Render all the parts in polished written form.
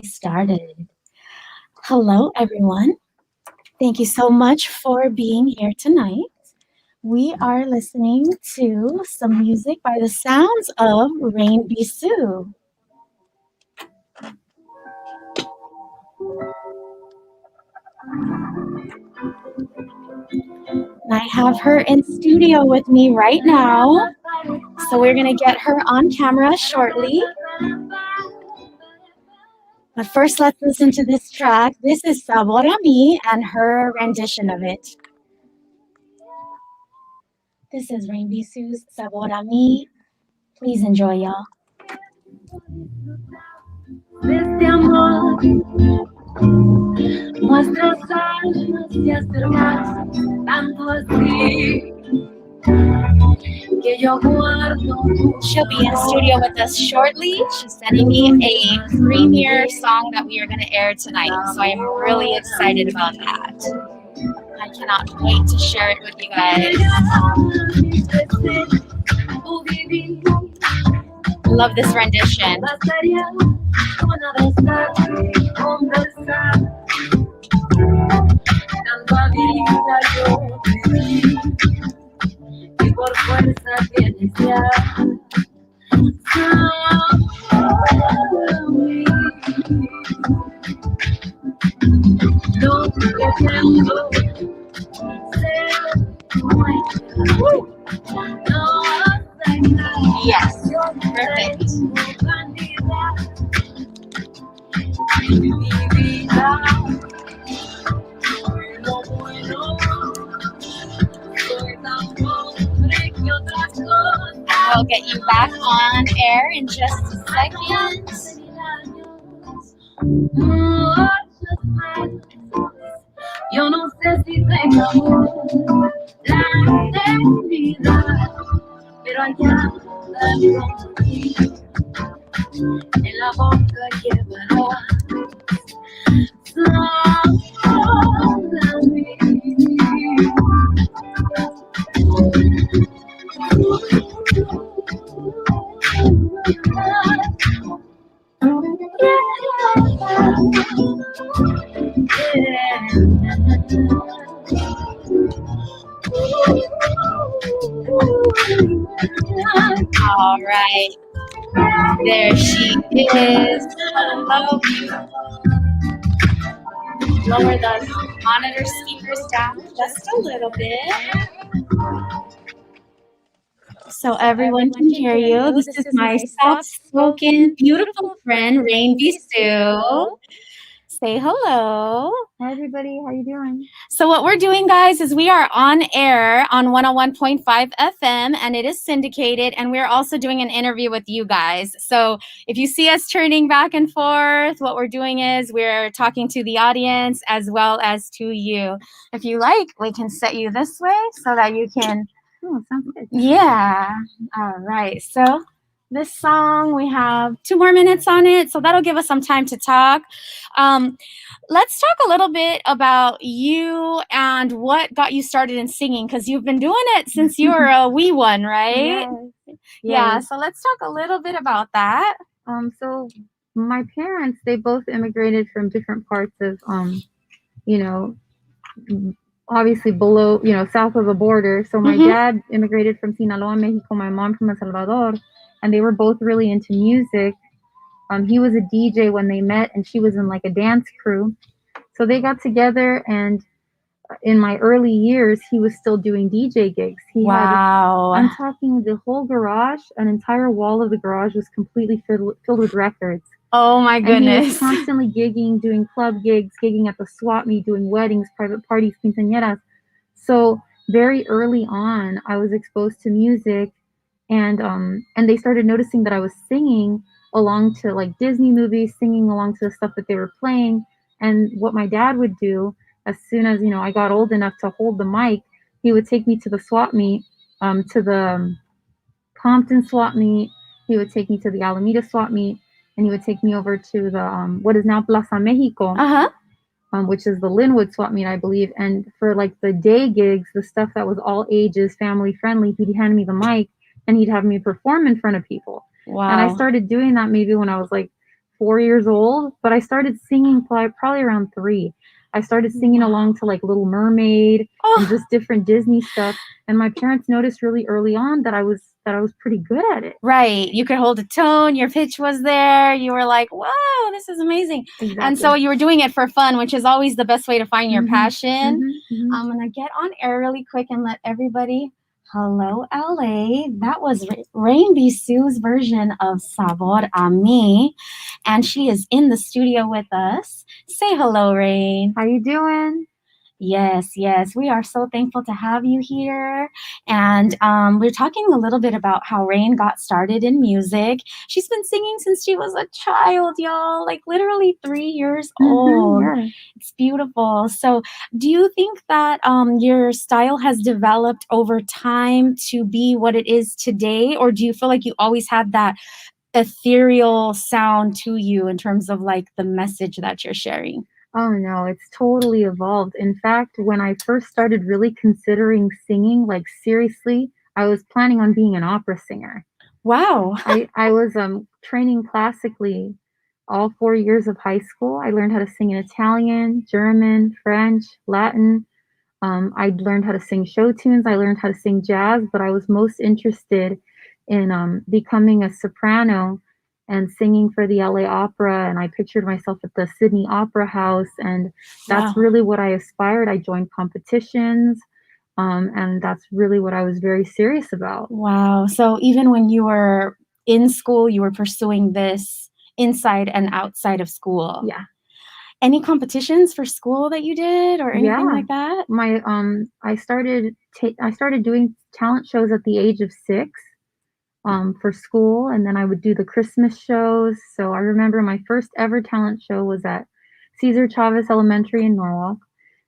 Started. Hello, everyone. Thank you so much for being here tonight. We are listening to some music by the sounds of Rain Bisou. And I have her in studio with me right now. So we're going to get her on camera shortly. But first, let's listen to this track. This is Sabor a Mi and her rendition of it. This is Rain Bisou's Sabor a Mi. Please enjoy, y'all. Este amor, nuestros años de hacer más, tanto así que yo guardo. She'll be in studio with us shortly. She's sending me a premiere song that we are going to air tonight. So I'm really excited about that. I cannot wait to share it with you guys. Love this rendition. Por fuerza tienes ya. No pretendo ser Yes, perfect. I'll get you back on air in just a second. Yo no sé si tengamos la eternidad, pero allá en la boca llevará All right. There she is. Hello, beautiful. Lower the monitor speakers down just a little bit, so everyone can hear you. This is my soft-spoken, beautiful friend, Rain Bisou. Say hello. Hi, everybody. How you doing? So what we're doing, guys, is we are on air on 101.5 FM, and it is syndicated, and we're also doing an interview with you guys. So if you see us turning back and forth, what we're doing is we're talking to the audience as well as to you. If you like, we can set you this way so that you can... Oh, sounds good. Yeah. All right. So this song, we have 2 more minutes on it, so that'll give us some time to talk. Let's talk a little bit about you and what got you started in singing, because you've been doing it since you were a wee one, right? Yes. Yeah, so let's talk a little bit about that. So my parents, they both immigrated from different parts of, you know, obviously below, south of the border. So my dad immigrated from Sinaloa, Mexico, my mom from El Salvador, and they were both really into music. He was a DJ when they met, and she was in like a dance crew. So they got together, and in my early years, he was still doing DJ gigs. Wow. I'm talking the whole garage, an entire wall of the garage was completely filled with records. Oh my goodness. And he was constantly gigging, doing club gigs, gigging at the swap meet, doing weddings, private parties, quinceañeras. So very early on, I was exposed to music, and they started noticing that I was singing along to like Disney movies, singing along to the stuff that they were playing. And what my dad would do, as soon as I got old enough to hold the mic, he would take me to the swap meet, to the Compton swap meet. He would take me to the Alameda swap meet, and he would take me over to the what is now Plaza Mexico, which is the Linwood swap meet, I believe. And for like the day gigs, the stuff that was all ages, family friendly, he'd hand me the mic and he'd have me perform in front of people. Wow. And I started doing that maybe when I was like 4 years old, but I started singing probably around 3. I started singing along to like Little Mermaid and Oh, just different Disney stuff. And my parents noticed really early on that I was pretty good at it. right. You could hold a tone. Your pitch was there. You were like, wow, this is amazing. And so Exactly. you were doing it for fun, which is always the best way to find your Mhm, passion. mhm, mhm. I'm going to get on air really quick and let everybody. Hello, LA. That was Rain Bisou's version of Sabor a Mi. And she is in the studio with us. Say hello, Rain. How you doing? Yes, yes. We are so thankful to have you here. And we're talking a little bit about how Rain got started in music. She's been singing since she was a child, y'all, like literally 3 years old. Yeah. It's beautiful. So, do you think that your style has developed over time to be what it is today? Or do you feel like you always had that ethereal sound to you in terms of like the message that you're sharing? Oh no, it's totally evolved. In fact, when I first started really considering singing, like seriously, I was planning on being an opera singer. Wow. I was training classically all 4 years of high school. I learned how to sing in Italian, German, French, Latin. I learned how to sing show tunes. I learned how to sing jazz, but I was most interested in becoming a soprano and singing for the LA Opera. And I pictured myself at the Sydney Opera House, and that's Wow. really what I aspired. I joined competitions, and that's really what I was very serious about. Wow. So even when you were in school, you were pursuing this inside and outside of school. Yeah, Any competitions for school that you did or anything yeah. like that? I started doing talent shows at the age of 6. For school, and then I would do the Christmas shows. So I remember my first ever talent show was at Cesar Chavez Elementary in Norwalk,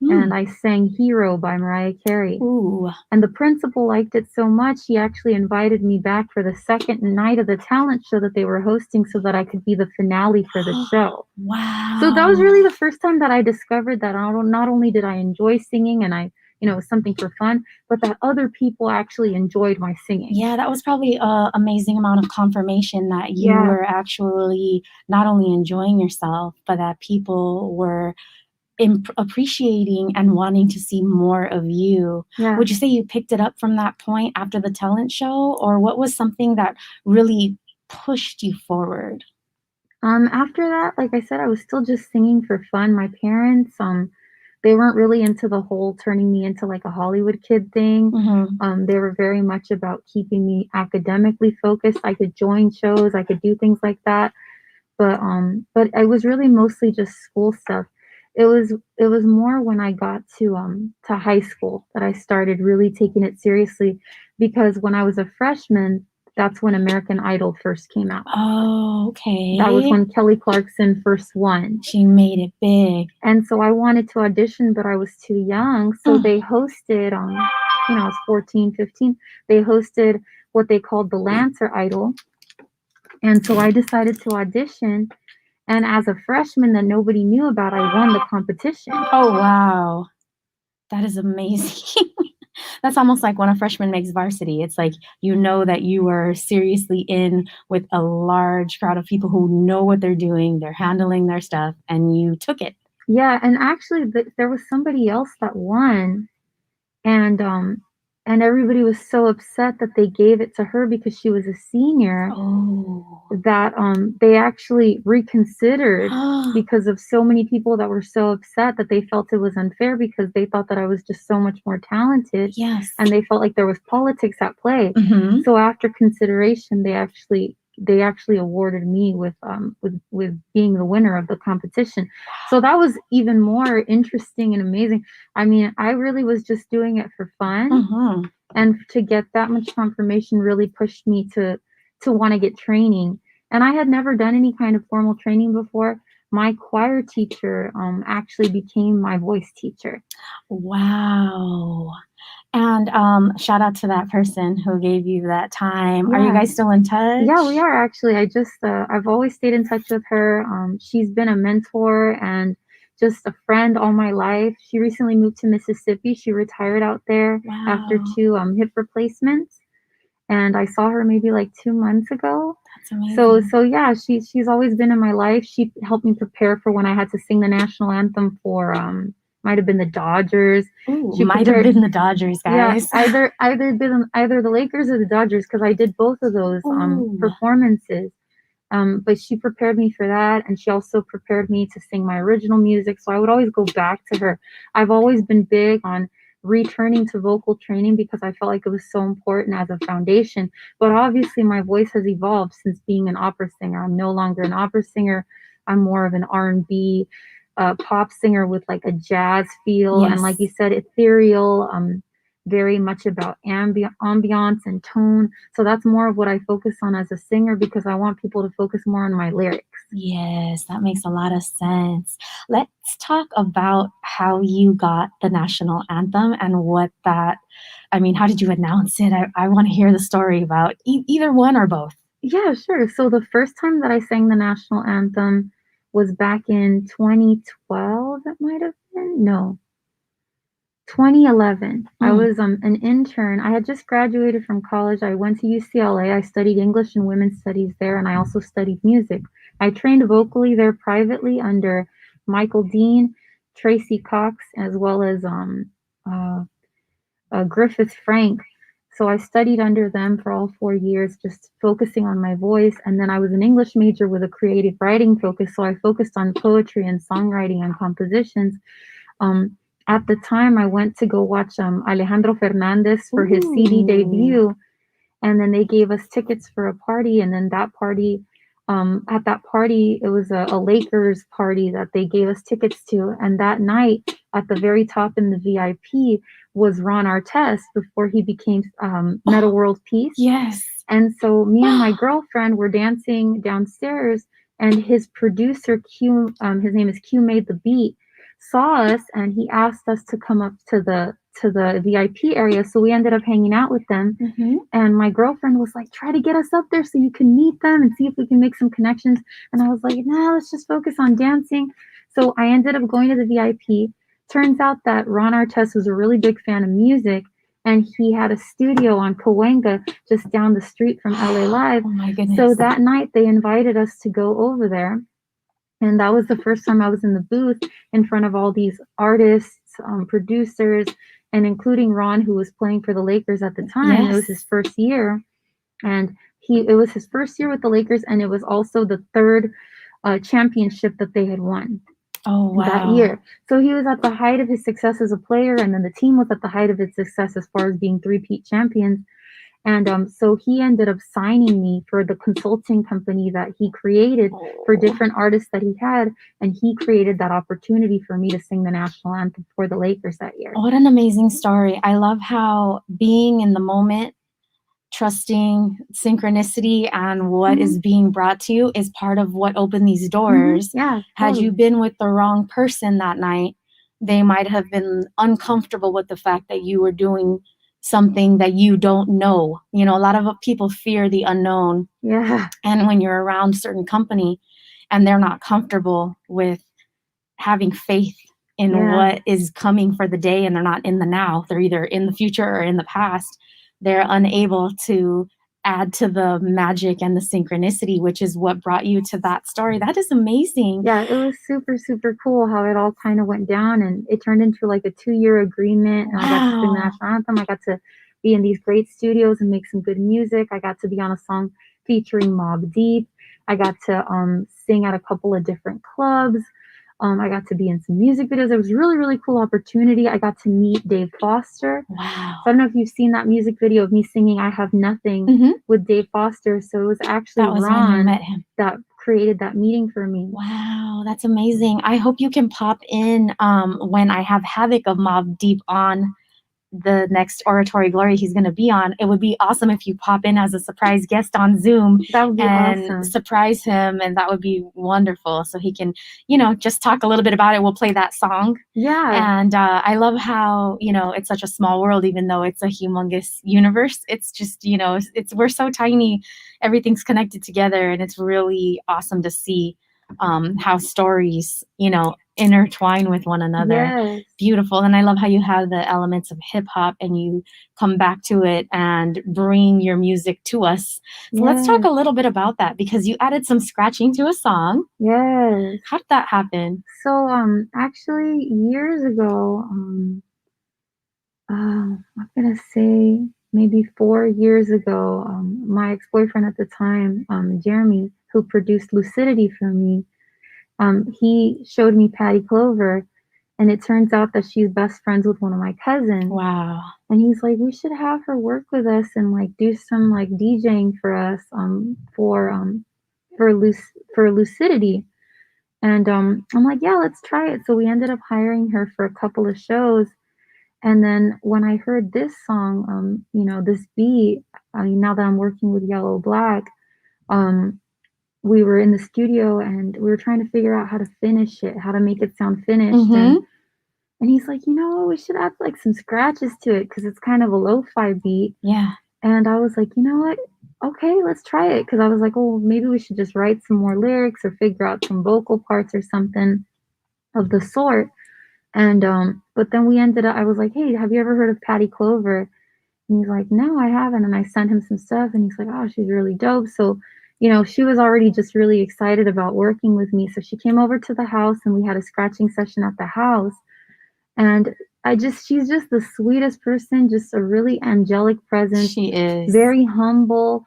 and I sang Hero by Mariah Carey. Ooh. And the principal liked it so much, he actually invited me back for the second night of the talent show that they were hosting so that I could be the finale for the show. Wow. So that was really the first time that I discovered that not only did I enjoy singing and it was something for fun, but that other people actually enjoyed my singing. Yeah, that was probably an amazing amount of confirmation that you Yeah. were actually not only enjoying yourself, but that people were appreciating and wanting to see more of you. Yeah. Would you say you picked it up from that point after the talent show, or what was something that really pushed you forward? After that, like I said, I was still just singing for fun. My parents, they weren't really into the whole turning me into like a Hollywood kid thing. They were very much about keeping me academically focused. I could join shows, I could do things like that, but I was really mostly just school stuff. It was more when I got to high school that I started really taking it seriously, because when I was a freshman, that's when American Idol first came out. Oh, okay. That was when Kelly Clarkson first won. She made it big. And so I wanted to audition, but I was too young. So they hosted, I was 14, 15. They hosted what they called the Lancer Idol. And so I decided to audition. And as a freshman that nobody knew about, I won the competition. Oh, wow. That is amazing. That's almost like when a freshman makes varsity. It's like you know that you are seriously in with a large crowd of people who know what they're doing, they're handling their stuff, and you took it. Yeah, and actually there was somebody else that won, and everybody was so upset that they gave it to her because she was a senior. Oh. That they actually reconsidered because of so many people that were so upset that they felt it was unfair because they thought that I was just so much more talented. Yes. And they felt like there was politics at play. So after consideration, they actually awarded me with being the winner of the competition. So that was even more interesting and amazing. I mean, I really was just doing it for fun, and to get that much confirmation really pushed me to want to get training. And I had never done any kind of formal training before. My choir teacher actually became my voice teacher. Wow. And shout out to that person who gave you that time. Yeah. Are you guys still in touch? Yeah, we are actually. I've always stayed in touch with her. She's been a mentor and just a friend all my life. She recently moved to Mississippi. She retired out there after 2 hip replacements. and I saw her maybe like 2 months ago. That's amazing. So yeah, she's always been in my life. She helped me prepare for when I had to sing the national anthem for might have been the Dodgers. Ooh, She might have prepared been the Dodgers, yeah, guys. either the Lakers or the Dodgers because I did both of those Ooh, performances. But she prepared me for that, and she also prepared me to sing my original music. So I would always go back to her. I've always been big on returning to vocal training because I felt like it was so important as a foundation. But obviously, my voice has evolved since being an opera singer. I'm no longer an opera singer. I'm more of an R&B pop singer with like a jazz feel, and like yes. you said, ethereal. Very much about ambiance and tone. So that's more of what I focus on as a singer because I want people to focus more on my lyrics. Yes, that makes a lot of sense. Let's talk about how you got the national anthem and what that, I mean, how did you announce it? I want to hear the story about either one or both. Yeah, sure. So the first time that I sang the national anthem was back in 2012, it might have been. No, 2011. I Mm, was an intern. I had just graduated from college. I went to UCLA. I studied English and women's studies there, and I also studied music. I trained vocally there privately under Michael Dean, Tracy Cox, as well as uh, Griffith Frank. So I studied under them for all 4 years, just focusing on my voice. And then I was an English major with a creative writing focus. So I focused on poetry and songwriting and compositions. Um, at the time, I went to go watch Alejandro Fernandez for his CD ooh, debut, and then they gave us tickets for a party. And then that party, at that party, it was a Lakers party that they gave us tickets to. And that night, at the very top in the VIP, was Ron Artest before he became Meta oh, World Peace. yes. And so me and my girlfriend were dancing downstairs, and his producer Q, his name is Q, made the beat, saw us, and he asked us to come up to the VIP area. So we ended up hanging out with them. Mm-hmm. And my girlfriend was like, try to get us up there so you can meet them and see if we can make some connections. And I was like, nah, let's just focus on dancing. So I ended up going to the VIP. Turns out that Ron Artest was a really big fan of music, and he had a studio on Cahuenga just down the street from LA Live. Oh my goodness. So that night they invited us to go over there. And that was the first time I was in the booth in front of all these artists, producers, and including Ron, who was playing for the Lakers at the time. It was his Yes. first year, and it was his first year with the Lakers, and it was also the third championship that they had won Oh, that wow. year. So he was at the height of his success as a player, and then the team was at the height of its success as far as being three-peat champions. And so he ended up signing me for the consulting company that he created for Oh. different artists that he had. And he created that opportunity for me to sing the national anthem for the Lakers that year. What an amazing story. I love how being in the moment, trusting synchronicity and what is being brought to you is part of what opened these doors. Yeah. Had you Totally. been with the wrong person that night, they might have been uncomfortable with the fact that you were doing something that you don't know. You know, a lot of people fear the unknown. Yeah. And when you're around certain company and they're not comfortable with having faith in Yeah. what is coming for the day and they're not in the now, they're either in the future or in the past, they're unable to add to the magic and the synchronicity, which is what brought you to that story. That is amazing. Yeah, it was super, super cool how it all kind of went down, and it turned into like a 2-year agreement. And I got to sing the Wow. national anthem. I got to be in these great studios and make some good music. I got to be on a song featuring Mobb Deep. I got to sing at a couple of different clubs. I got to be in some music videos. It was a really, really cool opportunity. I got to meet Dave Foster. Wow. So I don't know if you've seen that music video of me singing I Have Nothing Mhm. with Dave Foster. So it was actually That was when you Ron met him. that created that meeting for me. Wow, that's amazing. I hope you can pop in when I have Havoc of Mobb Deep on the next Auratory Glory he's going to be on. It would be awesome if you pop in as a surprise guest on Zoom That would be and awesome. surprise him, and that would be wonderful. So he can, you know, just talk a little bit about it. We'll play that song. Yeah. And I love how, you know, it's such a small world, even though it's a humongous universe. It's just, you know, we're so tiny. Everything's connected together, and it's really awesome to see how stories, you know, intertwine with one another. Yes. Beautiful. And I love how you have the elements of hip hop and you come back to it and bring your music to us. So let's talk Yes. a little bit about that because you added some scratching to a song. Yes. How did that happen? So actually years ago, I'm gonna say maybe 4 years ago, my ex-boyfriend at the time, Jeremy, who produced Lucidity for me, he showed me Patty Clover, and it turns out that she's best friends with one of my cousins. Wow. And he's like, we should have her work with us and like do some like DJing for us, for Lucidity. And I'm like, yeah, let's try it. So we ended up hiring her for a couple of shows. And then when I heard this song, this beat, now that I'm working with Yellow Black, um, we were in the studio and we were trying to figure out how to finish it, how to make it sound finished. Mm-hmm. And he's like, we should add like some scratches to it because it's kind of a lo-fi beat. Yeah. And I was like, you know what? Okay, let's try it. Because I was like, oh, maybe we should just write some more lyrics or figure out some vocal parts or something of the sort. And but then I was like, hey, have you ever heard of Patty Clover? And he's like, no, I haven't. And I sent him some stuff and he's like, oh, she's really dope. So, she was already just really excited about working with me. So she came over to the house and we had a scratching session at the house. And she's just the sweetest person, just a really angelic presence. She is. Very humble.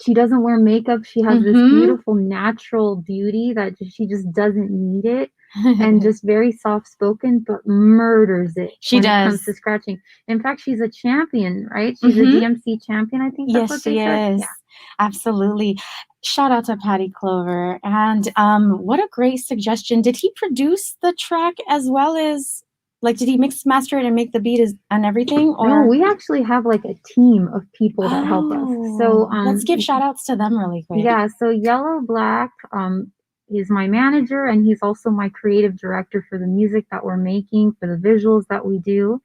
She doesn't wear makeup. She has this beautiful natural beauty that she just doesn't need it. And just very soft spoken, but murders it when it comes to scratching. In fact, she's a champion, right? She's a DMC champion, I think that's what they said. Yeah. Absolutely. Shout out to Patty Clover. And what a great suggestion. Did he produce the track as well as, like, did he mix, master it and make the beat and everything? Or? No, we actually have like a team of people that help us. So let's give shout outs to them really quick. Yeah, so Yellow Black is my manager and he's also my creative director for the music that we're making, for the visuals that we do.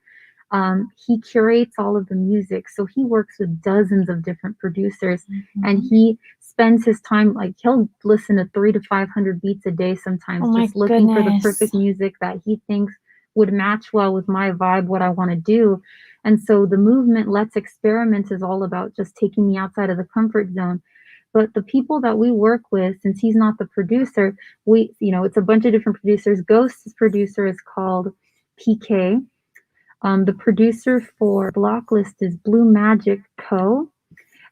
He curates all of the music, so he works with dozens of different producers, and he spends his time, like, he'll listen to 300 to 500 beats a day sometimes, just looking for the perfect music that he thinks would match well with my vibe, what I want to do. And so the movement Let's Experiment is all about just taking me outside of the comfort zone. But the people that we work with, since he's not the producer, it's a bunch of different producers. Ghost's producer is called PK. The producer for Blocklist is Blue Magic Co.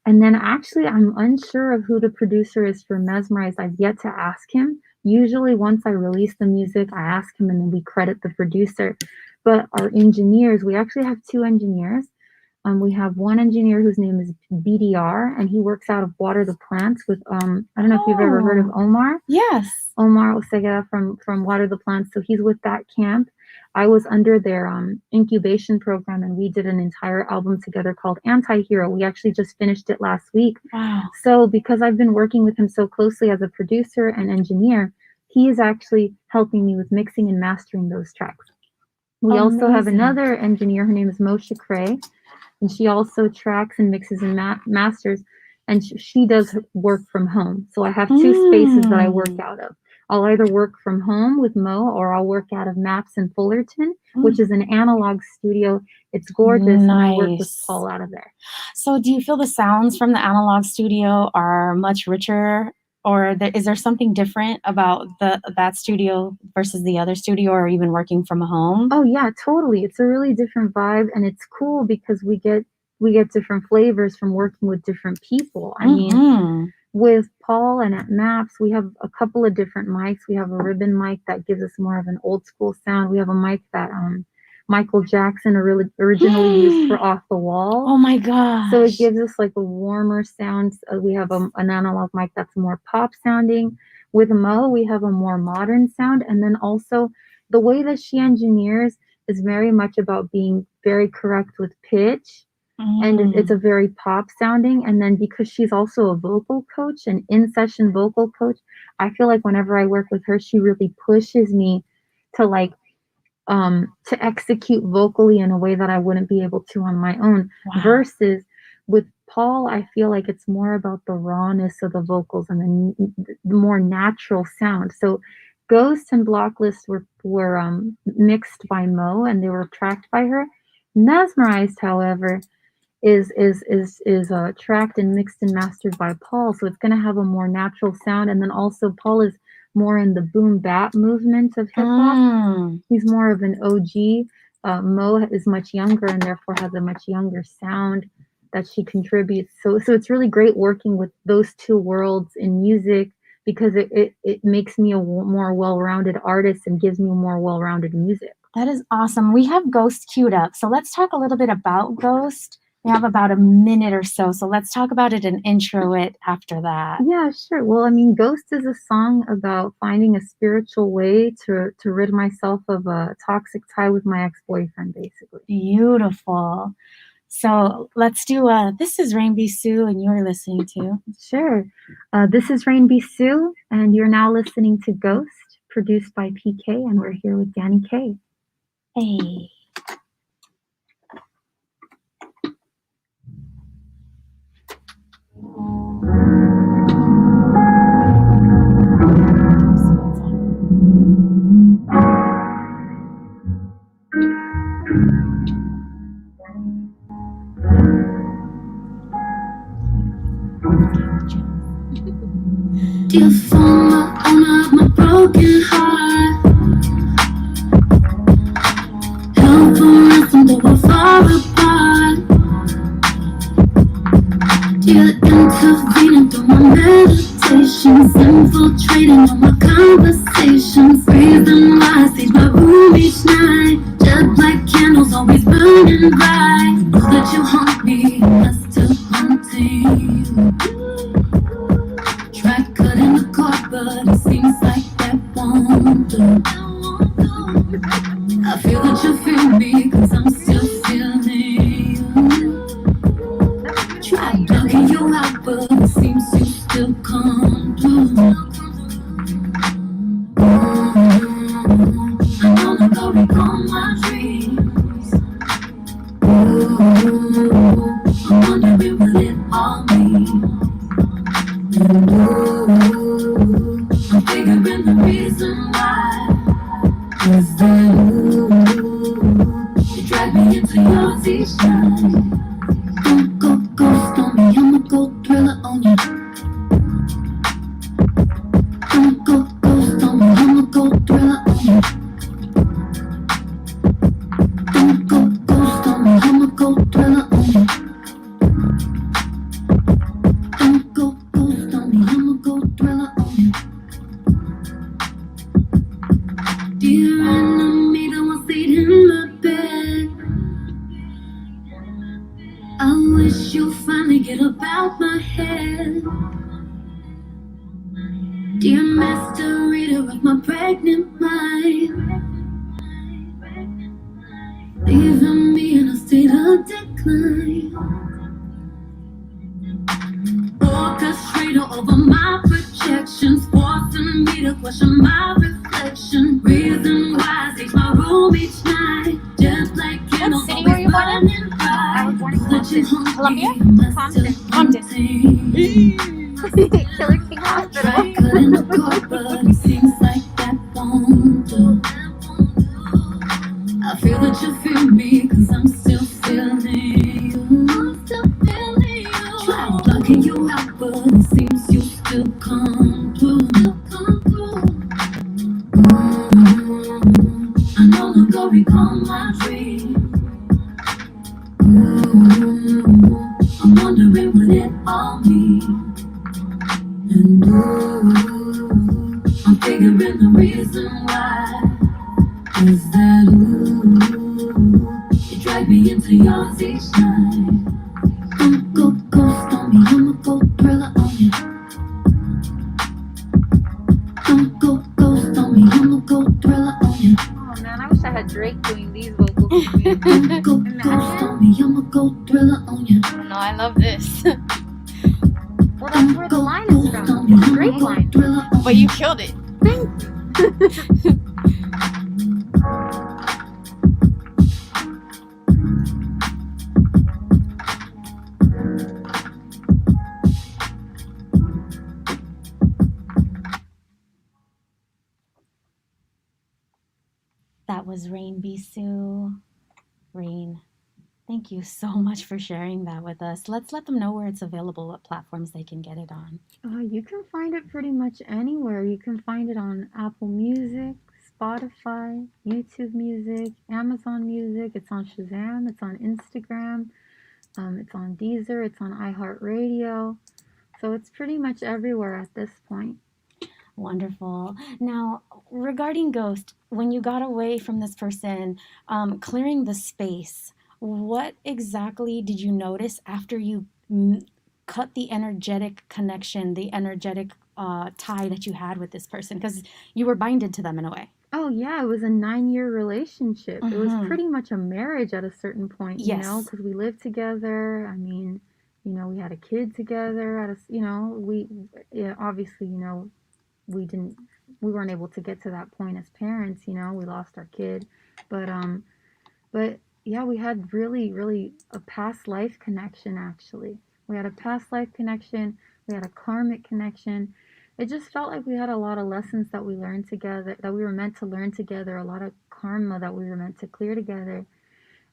And then actually, I'm unsure of who the producer is for Mesmerize. I've yet to ask him. Usually once I release the music, I ask him and then we credit the producer. But our engineers, we actually have 2 engineers. We have one engineer whose name is BDR, and he works out of Water the Plants with, I don't know if you've ever heard of Omar. Yes. Omar Osega from Water the Plants. So he's with that camp. I was under their incubation program, and we did an entire album together called Anti-Hero. We actually just finished it last week. Wow. So because I've been working with him so closely as a producer and engineer, he is actually helping me with mixing and mastering those tracks. We also have another engineer. Her name is Moshe Cray. And she also tracks and mixes and masters, and she does work from home. So I have 2 spaces that I work out of. I'll either work from home with Mo, or I'll work out of Maps in Fullerton, which is an analog studio. It's gorgeous, and I work with Paul out of there. So do you feel the sounds from the analog studio are much richer? Or is there something different about that studio versus the other studio, or even working from home? Oh yeah, totally. It's a really different vibe, and it's cool because we get different flavors from working with different people. I mean, with Paul and at Maps, we have a couple of different mics. We have a ribbon mic that gives us more of an old school sound. We have a mic that Michael Jackson originally used for Off the Wall. Oh my gosh. So it gives us like a warmer sound. We have an analog mic that's more pop sounding. With Mo, we have a more modern sound. And then also the way that she engineers is very much about being very correct with pitch. And it's a very pop sounding. And then because she's also a vocal coach, an in-session vocal coach, I feel like whenever I work with her, she really pushes me to to execute vocally in a way that I wouldn't be able to on my own. Wow. Versus with Paul, I feel like it's more about the rawness of the vocals and the more natural sound. So Ghost and Blocklist were mixed by Mo, and they were tracked by her. Mesmerized, however, is tracked and mixed and mastered by Paul, so it's gonna have a more natural sound. And then also Paul is more in the boom bap movement of hip hop. Mm. He's more of an OG. Mo is much younger and therefore has a much younger sound that she contributes. So it's really great working with those two worlds in music, because it makes me a more well-rounded artist and gives me more well-rounded music. That is awesome. We have Ghost queued up. So let's talk a little bit about Ghost. We have about a minute or so. So let's talk about it and intro it after that. Yeah, sure. Well, I mean, Ghost is a song about finding a spiritual way to rid myself of a toxic tie with my ex-boyfriend, basically. Beautiful. So let's do this is Rain Bisou, and you're listening to. Sure. This is Rain Bisou, and you're now listening to Ghost, produced by PK, and we're here with DANI K. Hey. Dear former owner of my broken heart, held for ransom though we're far apart. Dear intervening through my meditations, infiltrating all my conversations, reason why I stage my room each night, jet black candles always burning bright. Know that you haunt me, I still haunting you. Try cutting the cord, but it seems like that won't do. I feel that you feel me, cause I'm still feeling you. Try blocking you out, but it seems you still come through. I no longer recall my dreams. I'm wondering what it all means. And I'm figuring the reason why is that you drag me into yours each night. Don't go ghost on me, I'ma go thriller on you. Don't go ghost on me, I'ma go thriller on you. Don't go ghost on me, I'ma go thriller on you. Don't go ghost on me, I'ma go thriller on you. Dear enemy, the one seat in my bed, I wish you finally get up out my head. Dear master reader of my pregnant mind, leaving me in a state of decline. Orchestrator over my projections, forcing me to question my reflection. Reason why I stage my room each night, just like candles city were you always born in? burning bright. Columbia? Compton. Killer King Hospital. Try cutting the cord, but it seems like that won't do. I feel that you feel me, cause I'm still feeling you. Try blocking you out, but it seems you still come through. I no longer recall my dream. I'm wondering what it all means. And I'm figuring the reason why is that you drag me into yours each night. Don't go ghost on me, I'ma go thriller on you. Don't go ghost on me, I'ma go thriller on you. Oh man, I wish I had Drake doing these vocals for me. Don't go ghost on me, I'ma go thriller on you. No, I love this. Well, that's where the line is from. It's a great line. But you killed it. That was Rain Bisou. Rain, thank you so much for sharing that with us. Let's let them know where it's available, what platforms they can get it on. You can find it pretty much anywhere. You can find it on Apple Music, Spotify, YouTube Music, Amazon Music. It's on Shazam. It's on Instagram. It's on Deezer. It's on iHeartRadio. So it's pretty much everywhere at this point. Wonderful. Now, regarding Ghost, when you got away from this person, clearing the space, what exactly did you notice after you cut the energetic connection, the energetic tie that you had with this person? Because you were binded to them in a way. Oh yeah, it was a 9-year relationship. It was Mhm. pretty much a marriage at a certain point, you know, Yes. because we lived together. I mean, you know, we had a kid together. You know, yeah, obviously, you know, we weren't able to get to that point as parents. You know, we lost our kid, but but yeah, we had really a past life connection. Actually, we had a past life connection. We had a karmic connection. It just felt like we had a lot of lessons that we learned together, that we were meant to learn together, a lot of karma that we were meant to clear together.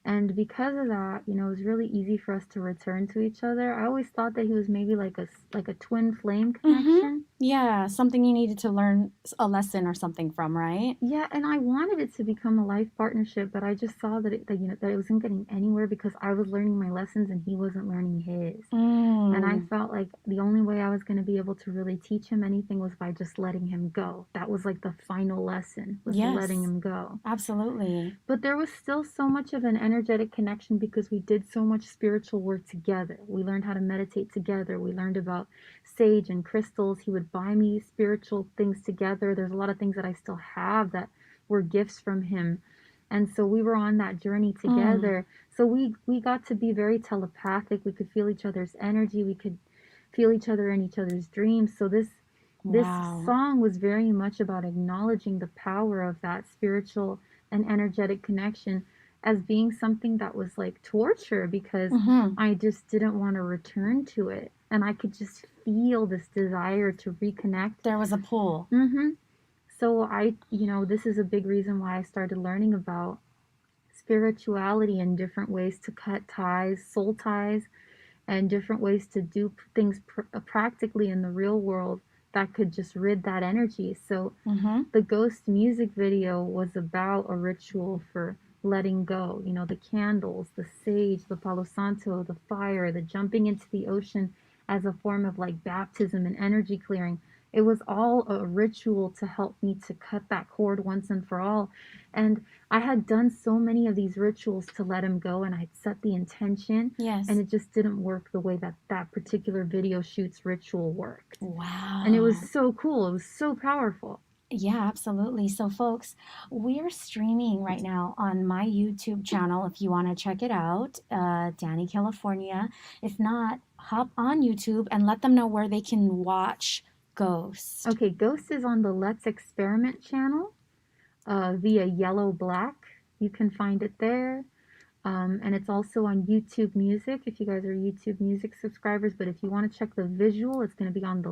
And because of that, you know, it was really easy for us to return to each other. I always thought that he was maybe like a twin flame connection. Yeah, something you needed to learn a lesson or something from, right? Yeah, and I wanted it to become a life partnership, but I just saw that you know that it wasn't getting anywhere because I was learning my lessons and he wasn't learning his. And I felt like the only way I was going to be able to really teach him anything was by just letting him go. That was like the final lesson, was letting Yes, him go. absolutely. But there was still so much of an energetic connection because we did so much spiritual work together. We learned how to meditate together. We learned about sage and crystals. He would buy me spiritual things together. There's a lot of things that I still have that were gifts from him. And so we were on that journey together. So we got to be very telepathic. We could feel each other's energy. We could feel each other in each other's dreams. So this Wow. song was very much about acknowledging the power of that spiritual and energetic connection as being something that was like torture because I just didn't want to return to it. And I could just feel this desire to reconnect. There was a pull. So you know, this is a big reason why I started learning about spirituality and different ways to cut ties, soul ties, and different ways to do things practically in the real world that could just rid that energy. So the Ghost music video was about a ritual for letting go. You know, the candles, the sage, the Palo Santo, the fire, the jumping into the ocean as a form of like baptism and energy clearing. It was all a ritual to help me to cut that cord once and for all. And I had done so many of these rituals to let him go, and I'd set the intention. Yes. And it just didn't work the way that that particular video shoot's ritual worked. Wow. And it was so cool. It was so powerful. Yeah, absolutely. So, folks, we're streaming right now on my YouTube channel if you want to check it out, DANI California. If not, hop on YouTube and let them know where they can watch Ghost. Okay, Ghost is on the Let's Experiment channel via Yellow Black. You can find it there. And it's also on YouTube Music if you guys are YouTube Music subscribers. But if you want to check the visual, it's going to be on the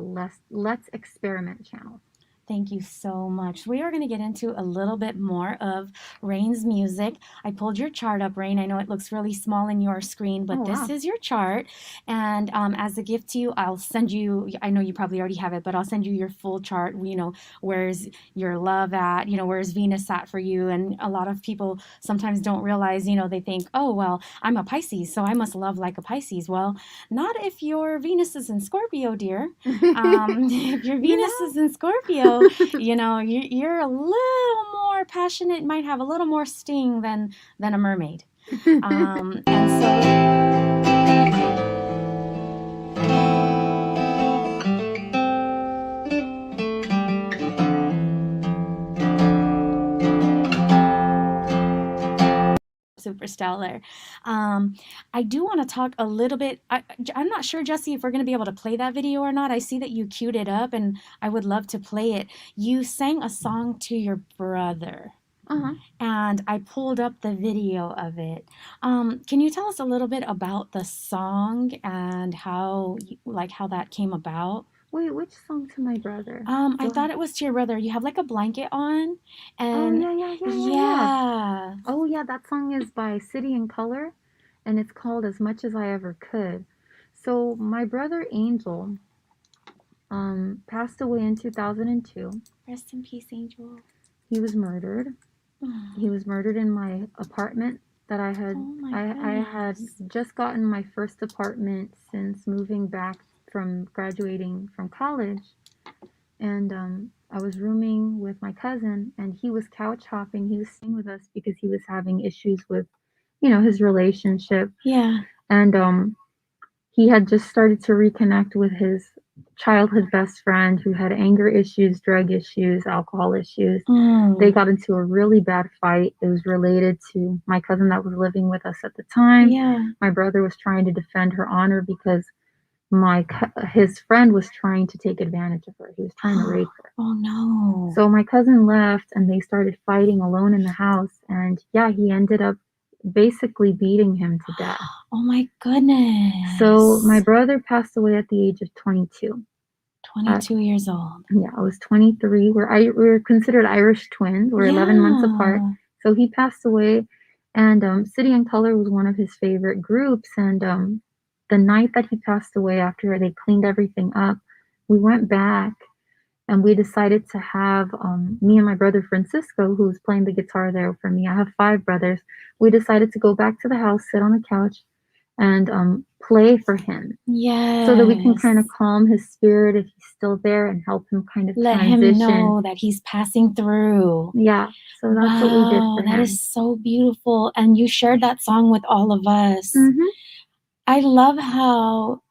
Let's Experiment channel. Thank you so much. We are going to get into a little bit more of Rain's music. I pulled your chart up, Rain. I know it looks really small in your screen, but this is your chart. And as a gift to you, I'll send you, I know you probably already have it, but I'll send you your full chart. You know, where's your love at? You know, where's Venus at for you? And a lot of people sometimes don't realize, you know, they think, oh, well, I'm a Pisces, so I must love like a Pisces. Well, not if your Venus is in Scorpio, dear. If your Venus is in Scorpio, you know, you're a little more passionate, might have a little more sting than a mermaid. And super stellar. I do want to talk a little bit. I'm not sure, Jesse, if we're going to be able to play that video or not. I see that you queued it up, and I would love to play it. You sang a song to your brother, and I pulled up the video of it. Can you tell us a little bit about the song and how that came about? Wait, which song to my brother? I thought it was to your brother. You have like a blanket on, Oh, and yeah. Oh, yeah, that song is by City and Color, and it's called As Much As I Ever Could. So my brother Angel passed away in 2002. Rest in peace, Angel. He was murdered. He was murdered in my apartment that I had. I had just gotten my first apartment since moving back from graduating from college, and I was rooming with my cousin, and he was couch hopping. He was staying with us because he was having issues with, his relationship. Yeah. And he had just started to reconnect with his childhood best friend who had anger issues, drug issues, alcohol issues. They got into a really bad fight. It was related to my cousin that was living with us at the time. Yeah. My brother was trying to defend her honor because his friend was trying to take advantage of her. He was trying to rape her. Oh no. So my cousin left and they started fighting alone in the house. And yeah, he ended up basically beating him to death. Oh my goodness. So my brother passed away at the age of 22. 22 years old. Yeah, I was 23. We're considered Irish twins. We're 11 months apart. So he passed away, and City and Color was one of his favorite groups. And the night that he passed away, after they cleaned everything up, we went back and we decided to have me and my brother Francisco, who was playing the guitar there for me. I have 5 brothers. We decided to go back to the house, sit on the couch, and play for him. Yes. So that we can kind of calm his spirit if he's still there and help him kind of let transition. him know that he's passing through. Yeah. So that's what we did for him. That is so beautiful. And you shared that song with all of us. Mm-hmm. I love how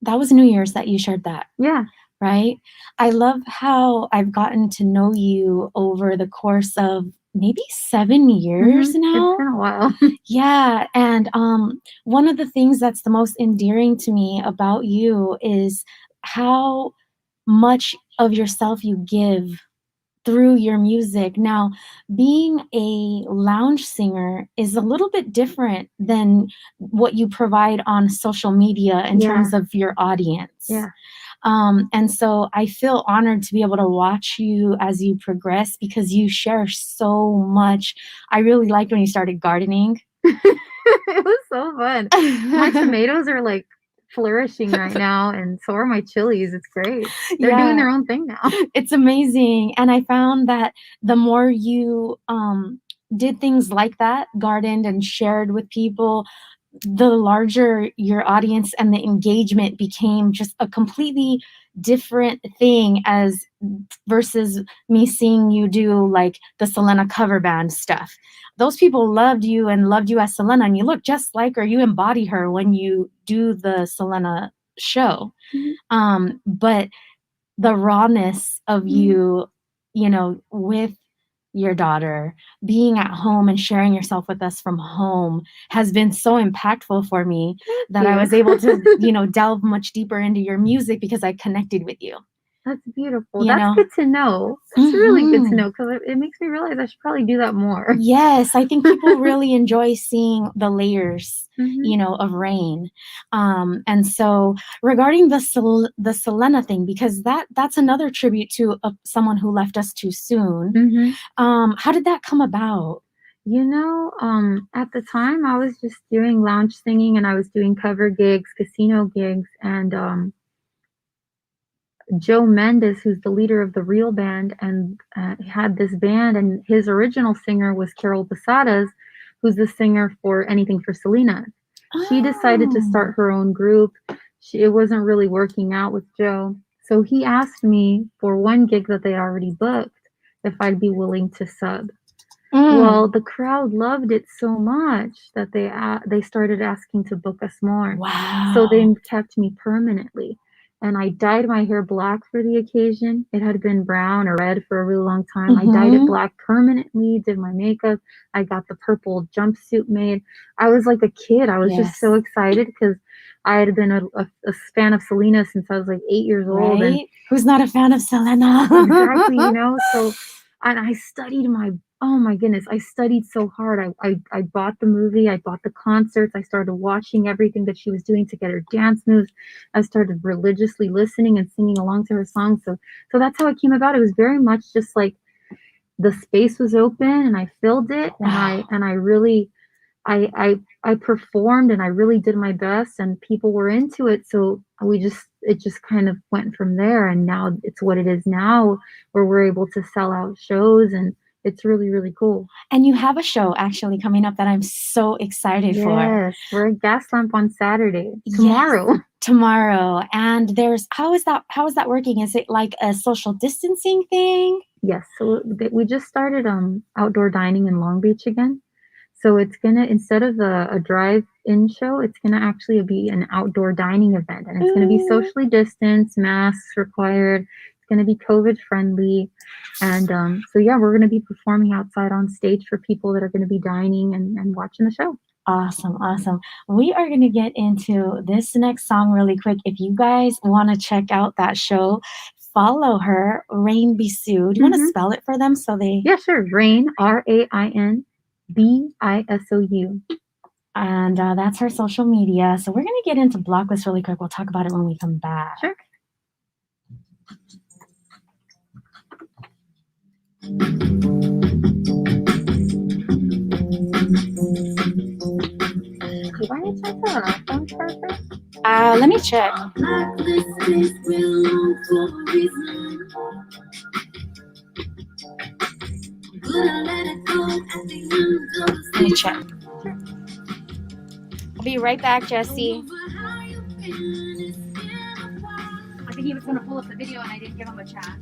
that was New Year's that you shared that. Yeah. Right? I love how I've gotten to know you over the course of maybe 7 years now. It's been a while. Yeah. And one of the things that's the most endearing to me about you is how much of yourself you give through your music. Now, being a lounge singer is a little bit different than what you provide on social media in terms of your audience. Yeah. And so I feel honored to be able to watch you as you progress because you share so much. I really liked when you started gardening. It was so fun. My tomatoes are like flourishing right now, and so are my chilies. It's great. They're doing their own thing now. It's amazing. And I found that the more you did things like that, gardened and shared with people, the larger your audience and the engagement became just a completely different thing as versus me seeing you do like the Selena cover band stuff. Those people loved you and loved you as Selena, and you look just like her. You embody her when you do the Selena show. Mm-hmm. But the rawness of you, with your daughter, being at home and sharing yourself with us from home has been so impactful for me that I was able to, delve much deeper into your music because I connected with you. That's beautiful. That's good to know. That's really good to know because it makes me realize I should probably do that more. Yes, I think people really enjoy seeing the layers, of Rain. And so regarding the Selena thing, because that's another tribute to someone who left us too soon. How did that come about? At the time I was just doing lounge singing and I was doing cover gigs, casino gigs, and Joe Mendes, who's the leader of the Real Band, and had this band, and his original singer was Carol Posadas, who's the singer for Anything for Selena. She decided to start her own group. It wasn't really working out with Joe, so he asked me for one gig that they already booked if I'd be willing to sub. Well, the crowd loved it so much that they started asking to book us more. Wow! So they kept me permanently. And I dyed my hair black for the occasion. It had been brown or red for a really long time. I dyed it black permanently, did my makeup. I got the purple jumpsuit made. I was like a kid. I was just so excited because I had been a fan of Selena since I was like 8 years old. And who's not a fan of Selena? Exactly, so, and I studied my Oh my goodness, I studied so hard. I bought the movie, I bought the concerts, I started watching everything that she was doing to get her dance moves. I started religiously listening and singing along to her songs. So that's how it came about. It was very much just like the space was open and I filled it and I really I performed and I really did my best and people were into it. So it just kind of went from there. And now it's what it is now where we're able to sell out shows and it's really, really cool. And you have a show actually coming up that I'm so excited for. Yes, we're at Gaslamp on Saturday, tomorrow. Yes, tomorrow. And how is that working? Is it like a social distancing thing? Yes, so we just started outdoor dining in Long Beach again. So it's gonna, instead of a drive-in show, it's gonna actually be an outdoor dining event, and it's gonna be socially distanced, masks required. It's gonna be COVID friendly, and so yeah, we're gonna be performing outside on stage for people that are gonna be dining and watching the show. Awesome, awesome. We are going to get into this next song really quick. If you guys want to check out that show, follow her, Rain Bisou. Do you want to spell it for them so they? Yeah, sure. Rain, RAIN BISOU. And that's her social media. So we're going to get into Blocklist really quick. We'll talk about it when we come back. Sure. Do I need to check that on iPhone charger? Let me check. Let me check. I'll be right back, Jesse. I think he was going to pull up the video and I didn't give him a chat.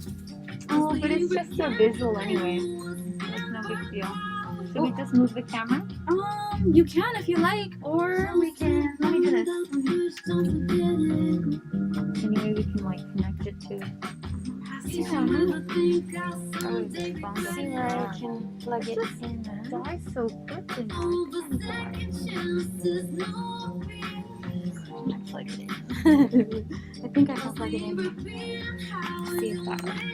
Oh, but it's just a visual anyway. It's no big deal. Should we just move the camera? You can if you like, or we can. Let me do this. Anyway, we can like connect it to. See where I can plug it in. Die so quickly. Plug it in. I think I can plug it in. Let's see if that works.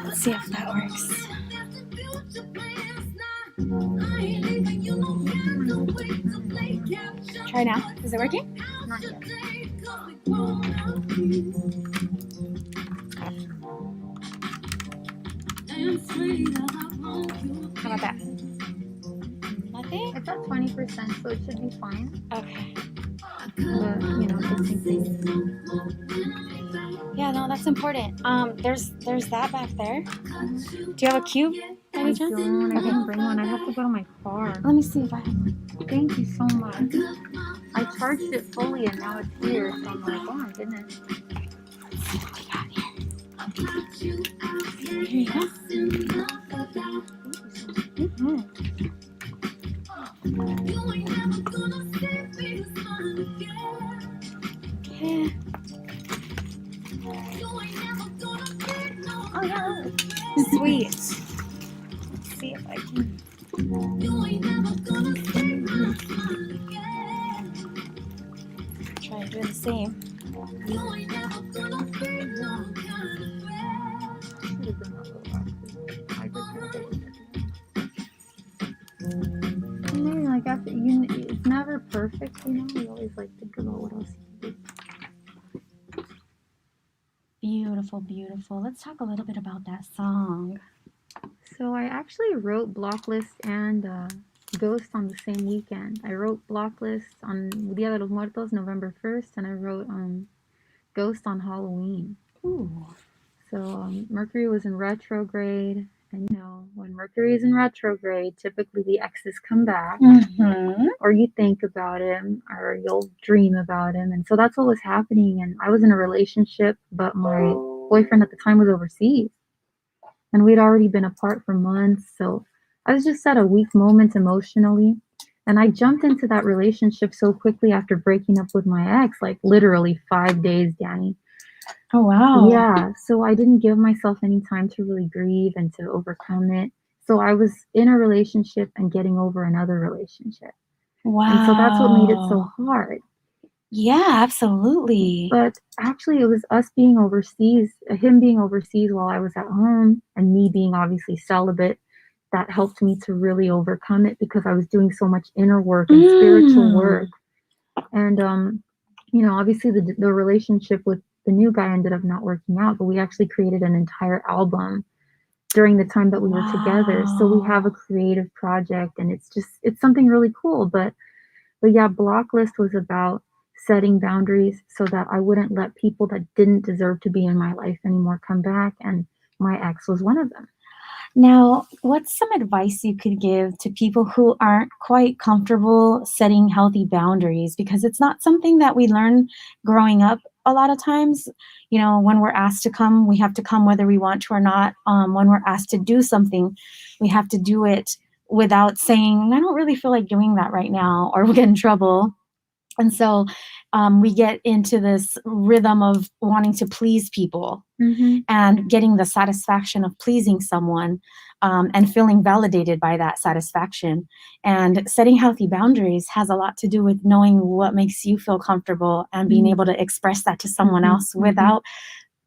Let's see if that works. Try now. Is it working? Not yet. How about that? Nothing? It's at 20%, so it should be fine. Okay. But, you know, just in case. Yeah, no, that's important. There's that back there. Do you have a cube? I didn't bring one. I have to go to my car. Let me see if I have one. Thank you so much. I charged it fully and now it's here, so I'm like, oh my goodness. Let's see what we got here. Here you go. Okay. Oh yeah. Sweet. Let's see if I can. Try to do the same. Like after it's never perfect, you know. We always like think about what else you can do. Beautiful, beautiful. Let's talk a little bit about that song. So I actually wrote Blocklist and Ghost on the same weekend. I wrote Blocklist on Dia de los Muertos, November 1st, and I wrote Ghost on Halloween. Ooh. So Mercury was in retrograde, and you know, when Mercury is in retrograde, typically the exes come back, or you think about him, or you'll dream about him, and so that's what was happening. And I was in a relationship, but my boyfriend at the time was overseas, and we'd already been apart for months, so I was just at a weak moment emotionally, and I jumped into that relationship so quickly after breaking up with my ex, like literally 5 days, Danny. Oh, wow. Yeah, so I didn't give myself any time to really grieve and to overcome it. So I was in a relationship and getting over another relationship. Wow. And so that's what made it so hard. Yeah, absolutely. But actually, it was us being overseas, him being overseas while I was at home, and me being obviously celibate, that helped me to really overcome it because I was doing so much inner work and spiritual work. And obviously the relationship with the new guy ended up not working out, but we actually created an entire album during the time that we were together. So we have a creative project, and it's something really cool. But yeah, Blocklist was about setting boundaries so that I wouldn't let people that didn't deserve to be in my life anymore come back, and my ex was one of them. Now, what's some advice you could give to people who aren't quite comfortable setting healthy boundaries? Because it's not something that we learn growing up a lot of times. When we're asked to come, we have to come whether we want to or not. When we're asked to do something, we have to do it without saying, I don't really feel like doing that right now, or we'll get in trouble. And so we get into this rhythm of wanting to please people and getting the satisfaction of pleasing someone, and feeling validated by that satisfaction. And setting healthy boundaries has a lot to do with knowing what makes you feel comfortable and being able to express that to someone else without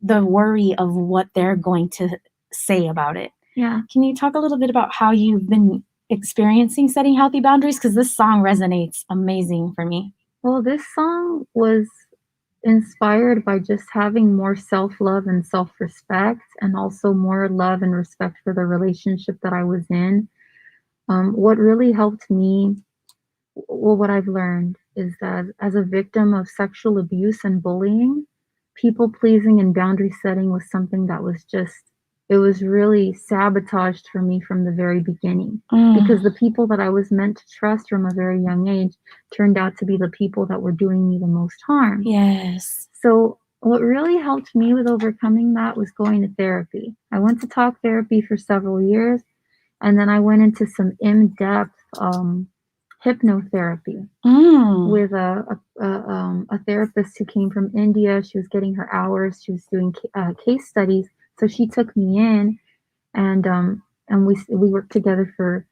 the worry of what they're going to say about it. Yeah. Can you talk a little bit about how you've been experiencing setting healthy boundaries? Because this song resonates amazing for me. Well, this song was inspired by just having more self-love and self-respect, and also more love and respect for the relationship that I was in. What really helped me, well, what I've learned is that as a victim of sexual abuse and bullying, people pleasing and boundary setting was something that was it was really sabotaged for me from the very beginning. Because the people that I was meant to trust from a very young age turned out to be the people that were doing me the most harm. Yes. So what really helped me with overcoming that was going to therapy. I went to talk therapy for several years, and then I went into some in-depth hypnotherapy with a therapist who came from India. She was getting her hours. She was doing case studies. So she took me in, and we worked together for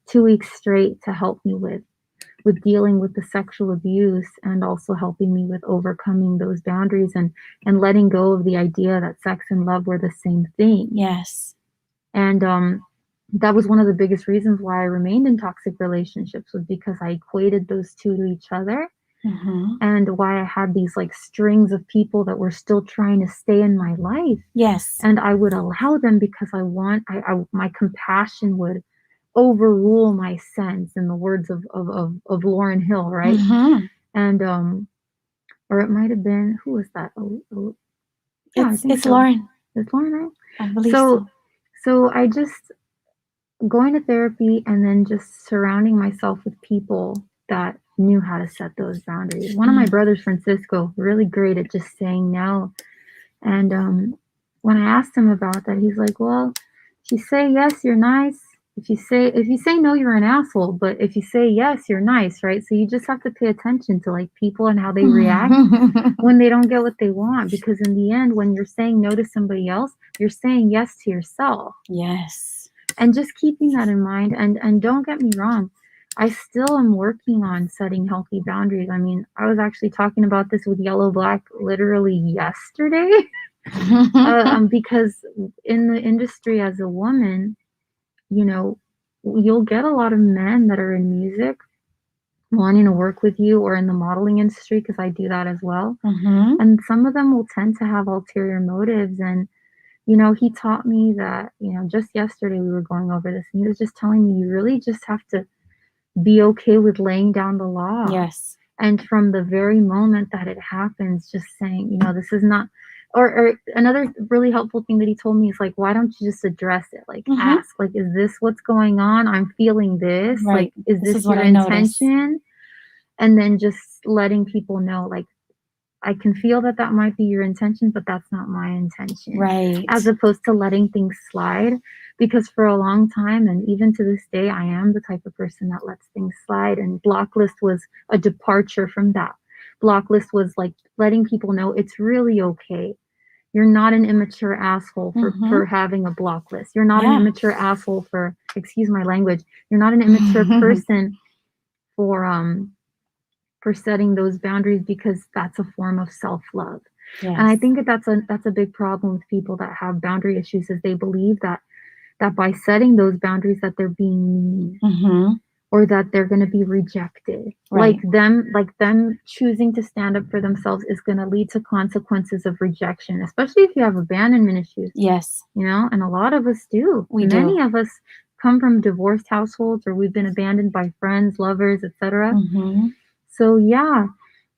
2 weeks straight to help me with dealing with the sexual abuse, and also helping me with overcoming those boundaries, and letting go of the idea that sex and love were the same thing. Yes. And that was one of the biggest reasons why I remained in toxic relationships, was because I equated those two to each other. And why I had these like strings of people that were still trying to stay in my life. Yes. And I would allow them because my compassion would overrule my sense, in the words of Lauryn Hill, right? And or it might have been, who was that? Yeah, it's Lauren. It's Lauren, right? I believe so. So I just going to therapy, and then just surrounding myself with people that knew how to set those boundaries. One of my brothers, Francisco, really great at just saying no. And when I asked him about that, he's like, well, if you say yes, you're nice. If you say no, you're an asshole. But if you say yes, you're nice, right? So you just have to pay attention to like people and how they react when they don't get what they want. Because in the end, when you're saying no to somebody else, you're saying yes to yourself. Yes. And just keeping that in mind. And don't get me wrong, I still am working on setting healthy boundaries. I mean, I was actually talking about this with Yellow Black literally yesterday. Because in the industry as a woman, you'll get a lot of men that are in music wanting to work with you, or in the modeling industry, because I do that as well. And some of them will tend to have ulterior motives. And he taught me that, just yesterday we were going over this, and he was just telling me, you really just have to be okay with laying down the law. Yes. And from the very moment that it happens, just saying, this is not, or another really helpful thing that he told me is like, why don't you just address it? Like, ask, like, is this what's going on? I'm feeling this. Right. Like, is this what your I intention? noticed. And then just letting people know, like, I can feel that might be your intention, but that's not my intention. Right. As opposed to letting things slide. Because for a long time, and even to this day, I am the type of person that lets things slide. And Blocklist was a departure from that. Blocklist was like letting people know it's really okay. You're not an immature asshole for having a block list. You're not an immature asshole for, excuse my language, you're not an immature person for for setting those boundaries because that's a form of self-love. Yes. And I think that that's a big problem with people that have boundary issues is they believe that by setting those boundaries that they're being mean or that they're going to be rejected. Right. Like them choosing to stand up for themselves is going to lead to consequences of rejection, especially if you have abandonment issues. Yes. You know, and a lot of us do. Many of us come from divorced households or we've been abandoned by friends, lovers, etc. So yeah,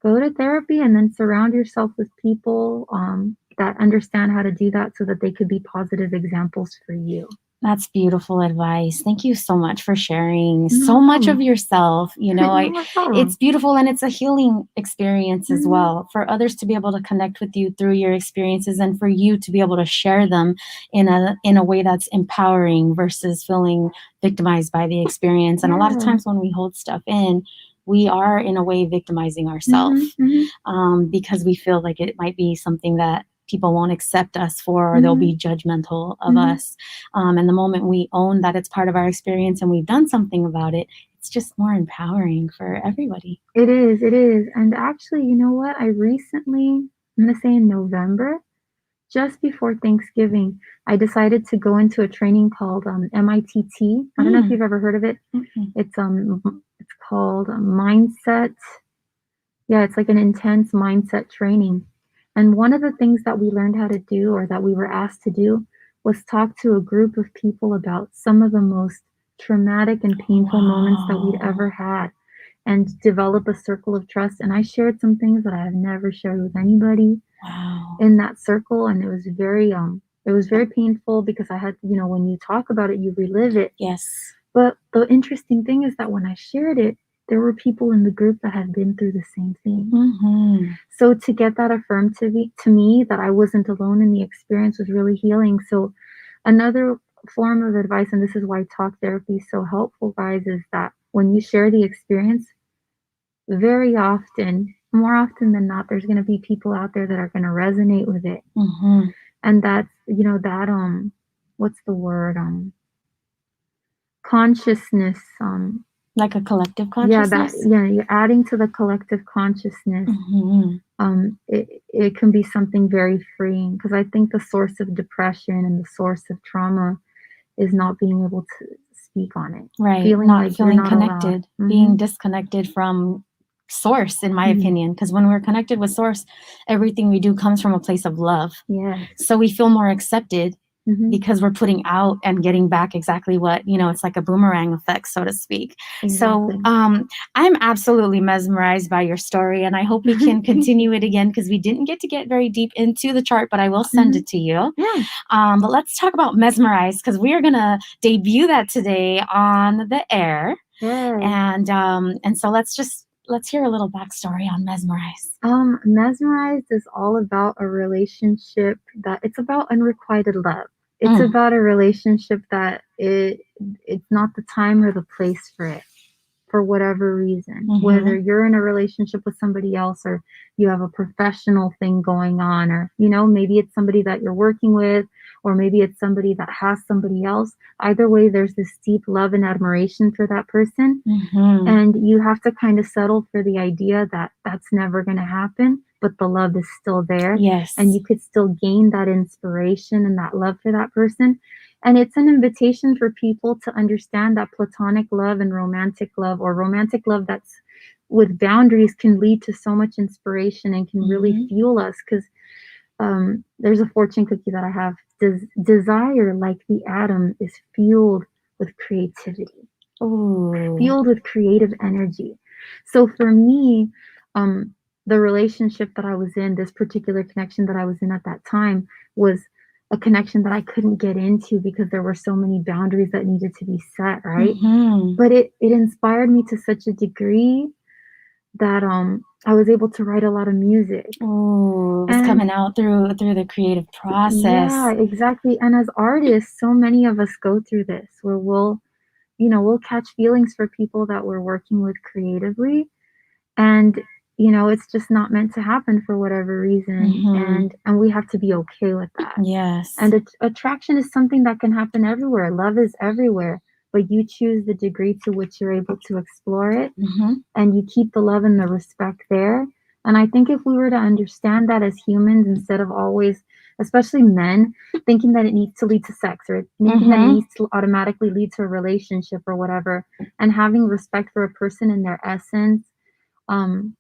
go to therapy and then surround yourself with people that understand how to do that so that they could be positive examples for you. That's beautiful advice. Thank you so much for sharing so much of yourself. You know, it's beautiful and it's a healing experience as well for others to be able to connect with you through your experiences and for you to be able to share them in a way that's empowering versus feeling victimized by the experience. And a lot of times when we hold stuff in, we are in a way victimizing ourselves because we feel like it might be something that people won't accept us for, or they'll be judgmental of us. And the moment we own that it's part of our experience and we've done something about it, it's just more empowering for everybody. It is. And actually, you know what? I recently, I'm going to say in November, just before Thanksgiving, I decided to go into a training called MITT. I don't know if you've ever heard of it. It's called Mindset. Yeah, it's like an intense mindset training. And one of the things that we learned how to do, or that we were asked to do, was talk to a group of people about some of the most traumatic and painful moments that we'd ever had and develop a circle of trust. And I shared some things that I have never shared with anybody in that circle. And it was very painful because I had, you know, when you talk about it, you relive it. Yes. But the interesting thing is that when I shared it, there were people in the group that had been through the same thing. So to get that affirmed to me that I wasn't alone in the experience was really healing. So another form of advice, and this is why talk therapy is so helpful, guys, is that when you share the experience, very often, more often than not, there's going to be people out there that are going to resonate with it. And that's, you know, that, what's the word? Consciousness, like a collective consciousness? You're adding to the collective consciousness. It can be something very freeing, because I think the source of depression and the source of trauma is not being able to speak on it. Right, not feeling connected, being disconnected from source, in my opinion, because when we're connected with source, everything we do comes from a place of love. So we feel more accepted because we're putting out and getting back exactly what, you know, it's like a boomerang effect, so to speak. So I'm absolutely mesmerized by your story, and I hope we can continue it again, because we didn't get very deep into the chart, but I will send it to you. But let's talk about mesmerized, because we are going to debut that today on the air. And so let's hear a little backstory on mesmerized. Mesmerized is all about a relationship that it's about unrequited love. It's about a relationship that it's not the time or the place for it, for whatever reason. Whether you're in a relationship with somebody else, or you have a professional thing going on, or, you know, maybe it's somebody that you're working with, or maybe it's somebody that has somebody else. Either way, there's this deep love and admiration for that person. And you have to kind of settle for the idea that that's never going to happen, but the love is still there. And you could still gain that inspiration and that love for that person. And it's an invitation for people to understand that platonic love and romantic love, or romantic love that's with boundaries, can lead to so much inspiration and can really fuel us. Because there's a fortune cookie that I have. Desire, like the atom, is fueled with creativity, fueled with creative energy. So for me, the relationship that I was in, this particular connection that I was in at that time, was a connection that I couldn't get into because there were so many boundaries that needed to be set, right? But it inspired me to such a degree that I was able to write a lot of music. It was coming out through the creative process. Yeah, exactly. And as artists, so many of us go through this, where we'll catch feelings for people that we're working with creatively, and you know, it's just not meant to happen for whatever reason. And we have to be okay with that. And attraction is something that can happen everywhere. Love is everywhere. but you choose the degree to which you're able to explore it, Mm-hmm. and you keep the love and the respect there. And I think if we were to understand that as humans, instead of always, especially men, thinking that it needs to lead to sex or thinking that it Mm-hmm. needs to automatically lead to a relationship or whatever, and having respect for a person in their essence, um,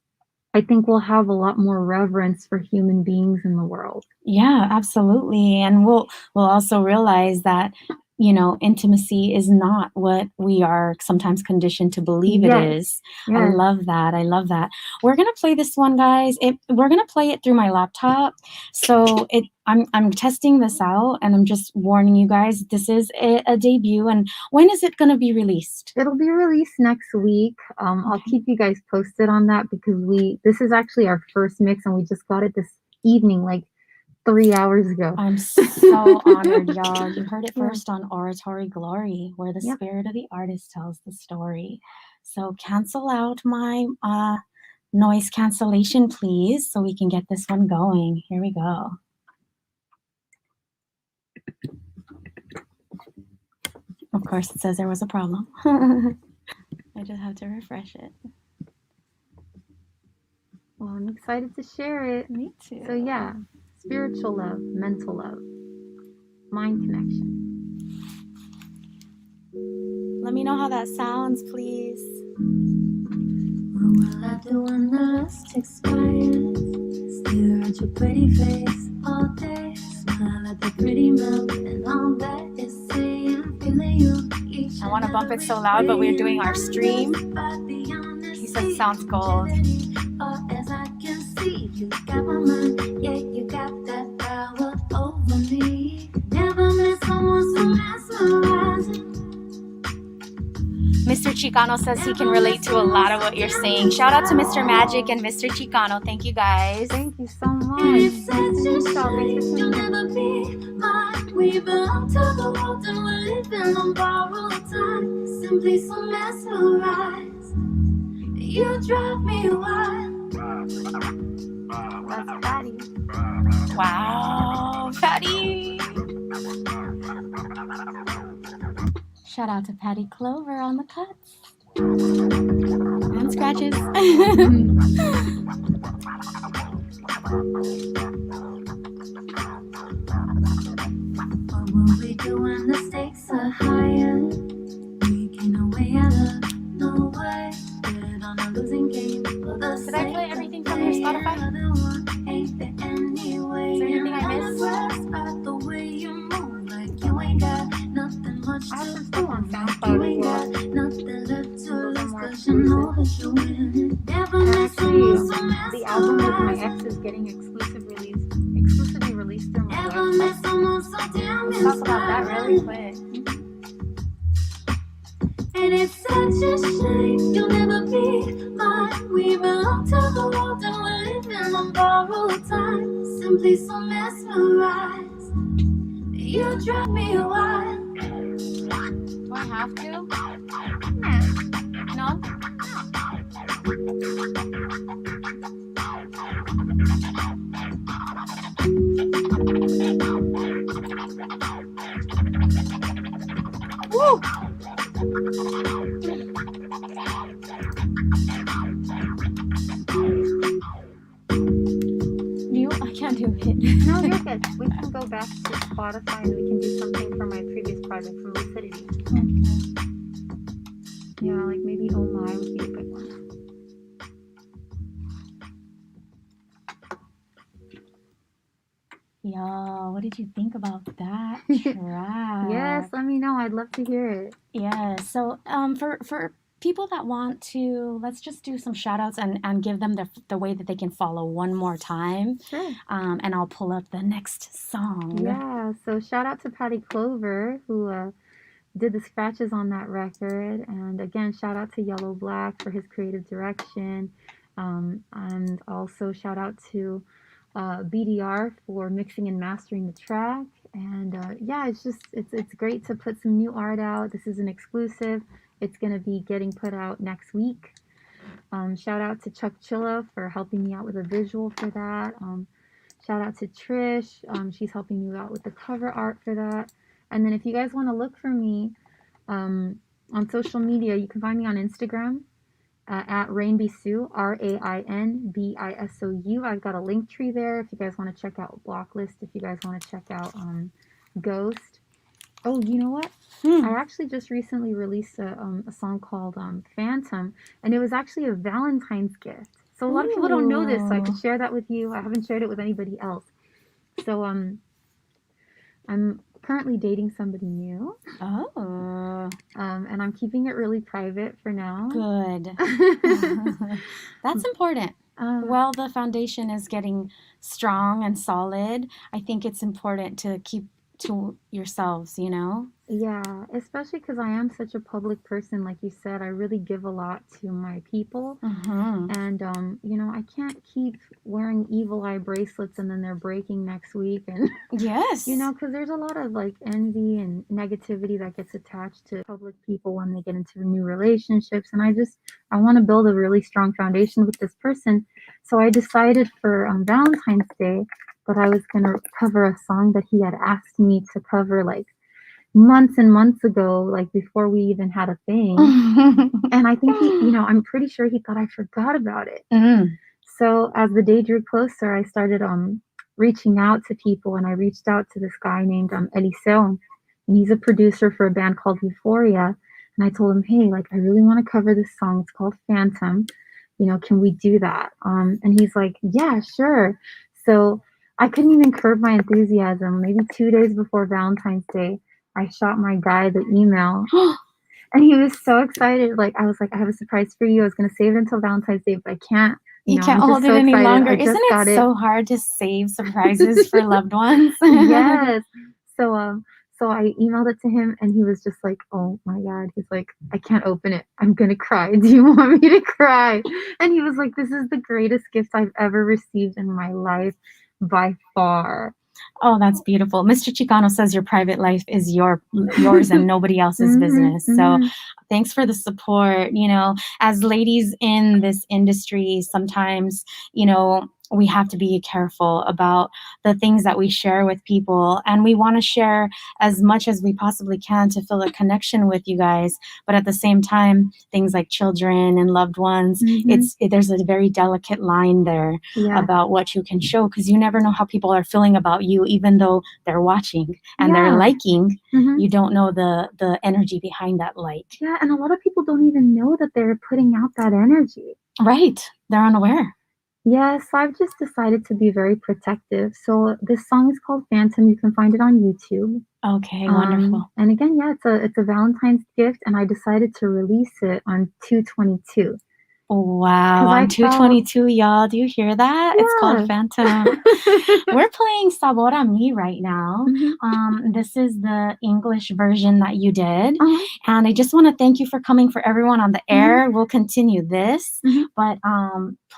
I think we'll have a lot more reverence for human beings in the world. Yeah, absolutely. And we'll also realize that, you know, intimacy is not what we are sometimes conditioned to believe it Yes, is. I yes. love that. I love that. We're gonna play this one, guys. We're gonna play it through my laptop. So I'm testing this out, and I'm just warning you guys, this is a debut. And when is it gonna be released? It'll be released next week. I'll Okay. keep you guys posted on that because this is actually our first mix and we just got it this evening, like 3 hours ago. I'm so honored, y'all. You heard it Yeah. first on Auratory Glory, where the Yep. spirit of the artist tells the story. So cancel out my noise cancellation, please, so we can get this one going. Here we go. Of course, it says there was a problem. I just have to refresh it. Well, I'm excited to share it. Me too. So yeah, spiritual love, mental love, mind connection. Let me know how that sounds, please. What will I do when the lust expires? Stare at your pretty face all day. Smile at the pretty mouth and all that is saying. Feeling you each I want to bump it so loud, but we're doing our stream. He said it sounds gold. As I can see, you got my mind. Yeah, you got that power over me. Never met someone so mesmerizing. Mr. Chicano says he can relate to a lot of what you're saying. Shout out to Mr. Magic and Mr. Chicano. Thank you, guys. Thank you so much. It's such a shame you'll never be mine. We belong to the world and we're living on borrowed time. Simply so mesmerized. You drive me wild. That's Patty. Wow, Patty. Shout out to Patty Clover on the cuts. And scratches. What will we do when the stakes are higher? Making our way out of nowhere. Get on a losing game. Did I play everything from your Spotify? Is there anything I missed? The way you move, like you ain't got nothing much I to was still on you SoundCloud ain't as well. got nothing left to lose, more 'cause you know that you win. Never met Actually, someone so the album with my mesmerizing. ex is getting exclusively released through my Never met website. someone so damn Let's talk about that really inspiring. quick. And it's such a shame you'll never be mine. We belong to the world and we're living on borrowed time. Simply so mesmerized. You drive me wild. Do I have to? No? Woo! I can't do it. No, you're good. We can go back to Spotify and we can do something from my previous project from Lucidity. Okay. Yeah, like maybe Oh My would be a good one. Yo, what did you think about that track? Yes, let me know. I'd love to hear it. Yeah. So for people that want to, let's just do some shout outs and give them the way that they can follow one more time. Sure. And I'll pull up the next song. Yeah, so shout out to Patty Clover who did the scratches on that record, and again shout out to Yellow Black for his creative direction, and also shout out to BDR for mixing and mastering the track. And yeah, it's great to put some new art out. This is an exclusive. It's going to be getting put out next week. Shout out to Chuck Chilla for helping me out with a visual for that. Shout out to Trish. She's helping me out with the cover art for that. And then if you guys want to look for me, on social media, you can find me on Instagram at Rain Bisou, RAINBISOU. I've got a link tree there if you guys want to check out Blocklist, if you guys want to check out Ghost. Oh, you know what? I actually just recently released a song called Phantom, and it was actually a Valentine's gift. So a lot of people don't know this, so I could share that with you. I haven't shared it with anybody else. So I'm currently dating somebody new. Oh. And I'm keeping it really private for now. Good. That's important. Well, the foundation is getting strong and solid. I think it's important to keep to yourselves, you know? Yeah, especially because I am such a public person. Like you said, I really give a lot to my people. And, you know, I can't keep wearing evil eye bracelets and then they're breaking next week. And, Yes. you know, because there's a lot of like envy and negativity that gets attached to public people when they get into new relationships. And I want to build a really strong foundation with this person. So I decided for Valentine's Day that I was going to cover a song that he had asked me to cover like months and months ago, like before we even had a thing. And I think I'm pretty sure he thought I forgot about it. So as the day drew closer, I started reaching out to people, and I reached out to this guy named Eliseo, and he's a producer for a band called Euphoria. And I told him, hey, like I really want to cover this song. It's called Phantom. You know, can we do that? And he's like, yeah, sure. So I couldn't even curb my enthusiasm. Maybe 2 days before Valentine's Day, I shot my guy the email. And he was so excited. Like, I was like, I have a surprise for you. I was going to save it until Valentine's Day, but I can't. You can't hold it any longer. Isn't it so hard to save surprises for loved ones? Yes. So I emailed it to him, and he was just like, oh my God. He's like, I can't open it. I'm going to cry. Do you want me to cry? And he was like, this is the greatest gift I've ever received in my life by far. Oh, that's beautiful. Mr. Chicano says your private life is yours and nobody else's business. So thanks for the support. You know, as ladies in this industry, sometimes, you know, we have to be careful about the things that we share with people. And we want to share as much as we possibly can to feel a connection with you guys. But at the same time, things like children and loved ones, there's a very delicate line there about what you can show, because you never know how people are feeling about you, even though they're watching and they're liking. You don't know the energy behind that light. Yeah, and a lot of people don't even know that they're putting out that energy. Right. They're unaware. Yeah, so I've just decided to be very protective. So this song is called Phantom. You can find it on YouTube. Okay, wonderful. And again, yeah, it's a Valentine's gift, and I decided to release it on 2/22. Wow, on 2/22, y'all. Do you hear that? Yeah. It's called Phantom. We're playing Sabor a Mi right now. This is the English version that you did. And I just want to thank you for coming. For everyone on the air, we'll continue this. But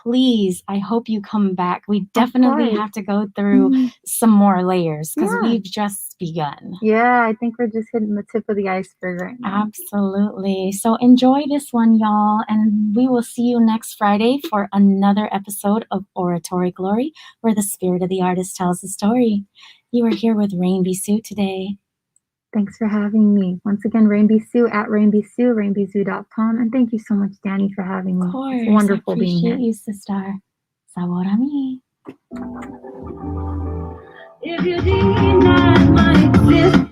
please, I hope you come back. We definitely have to go through some more layers, because we've just begun. Yeah, I think we're just hitting the tip of the iceberg right now. Absolutely. So enjoy this one, y'all. And we will see you next Friday for another episode of Auratory Glory, where the spirit of the artist tells the story. You are here with Rain Bisou today. Thanks for having me. Once again, Rain Bisou at Rain Bisou, rainbisou.com. And thank you so much, Dani, for having me. Of course. It's wonderful being here. I appreciate you, sister. Sabor a mi. If you deny my existence.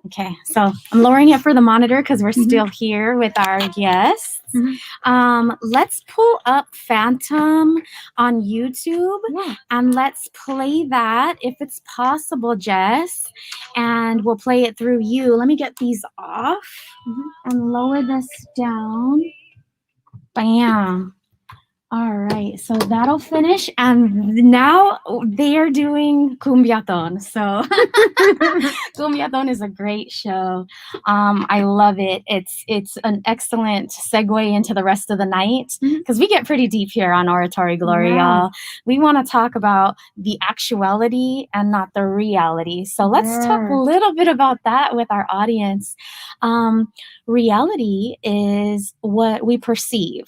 Okay, so I'm lowering it for the monitor because we're still here with our guests. Let's pull up Phantom on YouTube and let's play that if it's possible, Jess. And we'll play it through you. Let me get these off and lower this down. Bam. All right, so that'll finish, and now they are doing Cumbiaton. So Cumbiaton is a great show. I love it. It's an excellent segue into the rest of the night, because we get pretty deep here on Auratory Glory, y'all. We want to talk about the actuality and not the reality. So let's talk a little bit about that with our audience. Reality is what we perceive.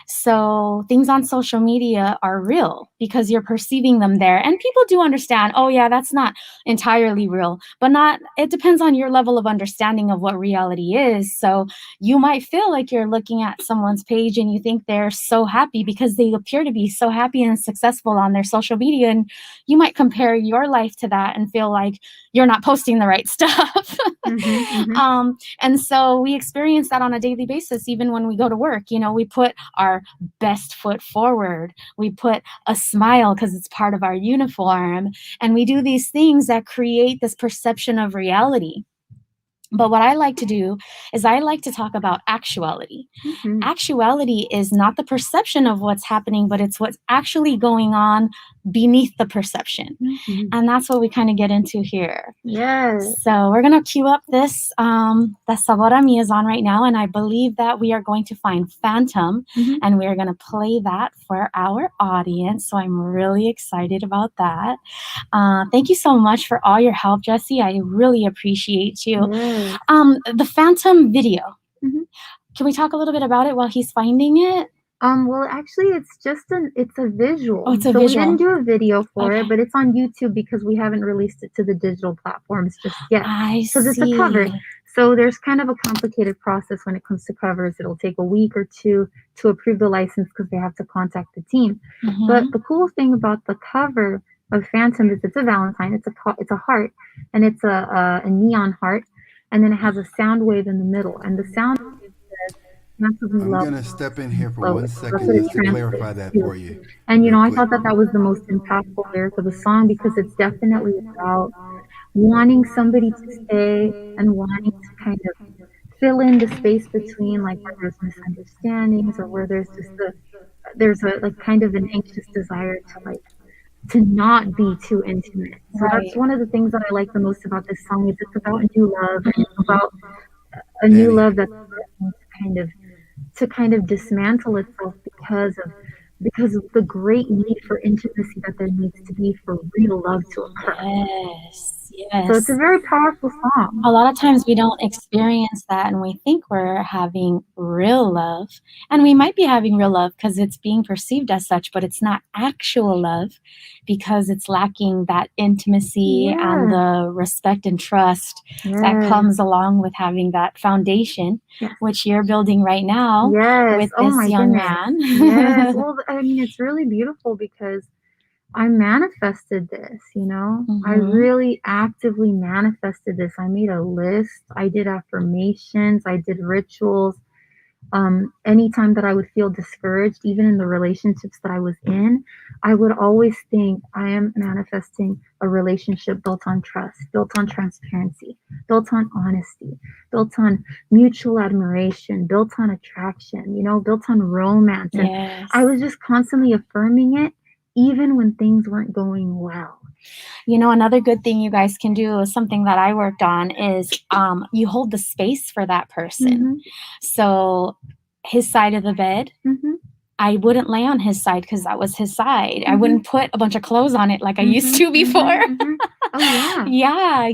So things on social media are real because you're perceiving them there. And people do understand, oh yeah, that's not entirely real, but it depends on your level of understanding of what reality is. So you might feel like you're looking at someone's page and you think they're so happy because they appear to be so happy and successful on their social media. And you might compare your life to that and feel like you're not posting the right stuff. And so we experience that on a daily basis, even when we go to work. We put our best foot forward. We put a smile because it's part of our uniform. And we do these things that create this perception of reality. But what I like to do is I like to talk about actuality. Actuality is not the perception of what's happening, but it's what's actually going on beneath the perception. And that's what we kind of get into here. Yes. So we're going to cue up this. The Sabor a Mi is on right now, and I believe that we are going to find Phantom, and we're going to play that for our audience. So I'm really excited about that. Thank you so much for all your help, Jessie. I really appreciate you. Yes. The Phantom video. Can we talk a little bit about it while he's finding it? Well, actually, it's a visual. Oh, it's a so visual. We didn't do a video for it, but it's on YouTube because we haven't released it to the digital platforms just yet. Because it's a cover. So there's kind of a complicated process when it comes to covers. It'll take a week or two to approve the license because they have to contact the team. But the cool thing about the cover of Phantom is it's a Valentine. It's a heart, and it's a neon heart, and then it has a sound wave in the middle, and the sound wave says massively love. I'm going to step in here for 1 second That's just to clarify that for you. And I thought that was the most impactful lyric of the song because it's definitely about wanting somebody to stay and wanting to kind of fill in the space between like where there's misunderstandings or where there's just there's a like kind of an anxious desire to not be too intimate. So that's one of the things that I like the most about this song is it's about new love and it's about a new love that's to kind of dismantle itself because of the great need for intimacy that there needs to be for real love to occur. Yes. So it's a very powerful song. A lot of times we don't experience that and we think we're having real love. And we might be having real love because it's being perceived as such, but it's not actual love because it's lacking that intimacy and the respect and trust that comes along with having that foundation, which you're building right now with this young man. Well, I mean, it's really beautiful because I manifested this, I really actively manifested this. I made a list. I did affirmations. I did rituals. Anytime that I would feel discouraged, even in the relationships that I was in, I would always think I am manifesting a relationship built on trust, built on transparency, built on honesty, built on mutual admiration, built on attraction, built on romance. And I was just constantly affirming it, even when things weren't going well. Another good thing you guys can do is something that I worked on is you hold the space for that person. So his side of the bed, I wouldn't lay on his side because that was his side. I wouldn't put a bunch of clothes on it like I used to before. Oh, yeah.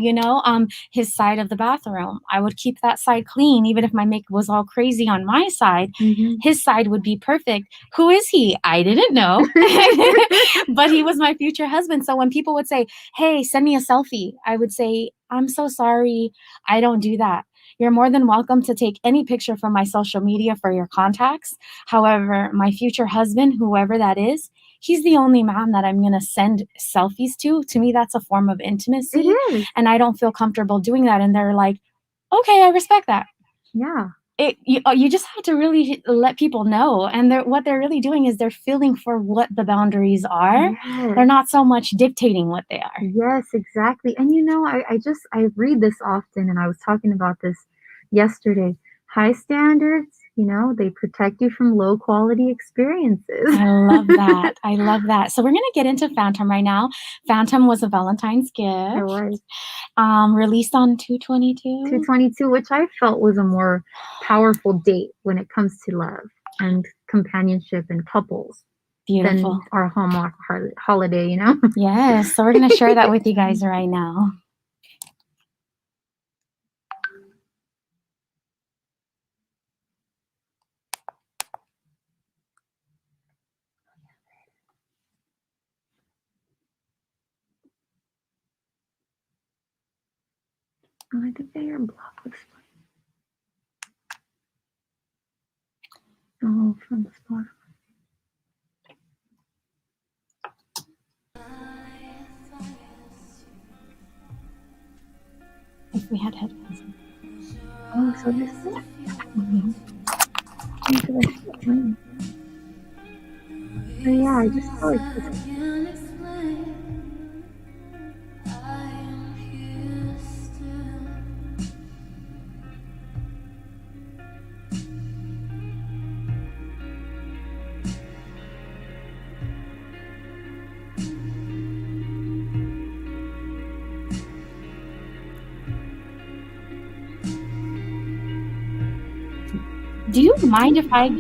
His side of the bathroom, I would keep that side clean. Even if my makeup was all crazy on my side, his side would be perfect. Who is he? I didn't know. But he was my future husband. So when people would say, hey, send me a selfie, I would say, I'm so sorry. I don't do that. You're more than welcome to take any picture from my social media for your contacts. However, my future husband, whoever that is, he's the only man that I'm going to send selfies to. To me, that's a form of intimacy. It is. And I don't feel comfortable doing that. And they're like, okay, I respect that. Yeah. You just have to really let people know. And what they're really doing is they're feeling for what the boundaries are. Yes. They're not so much dictating what they are. Yes, exactly. And I read this often, and I was talking about this yesterday. High standards, they protect you from low quality experiences. I love that. I love that. So we're going to get into Phantom right now. Phantom was a Valentine's gift. It was. Released on 2/22. 2/22, which I felt was a more powerful date when it comes to love and companionship and couples. Beautiful. Than our Hallmark holiday, Yes. So we're going to share that with you guys right now. Oh, I think that your block was oh, from the spot. If we had headphones. Oh, so this is so yeah, I just felt like this. Do you mind if I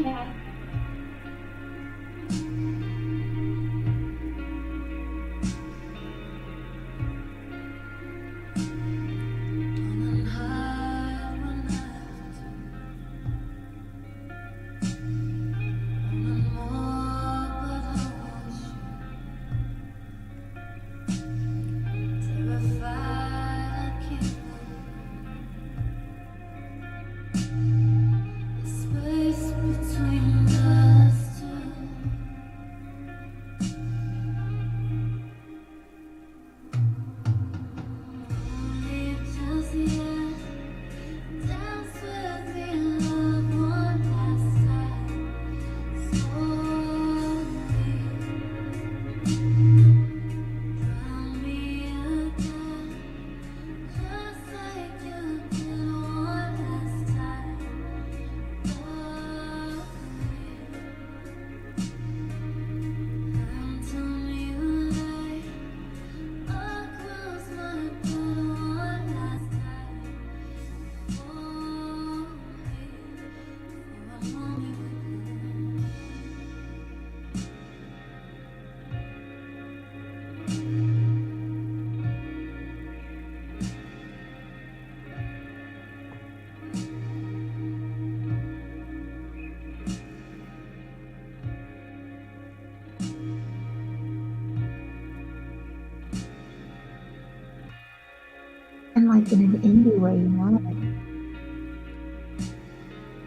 And like in an indie way, you know?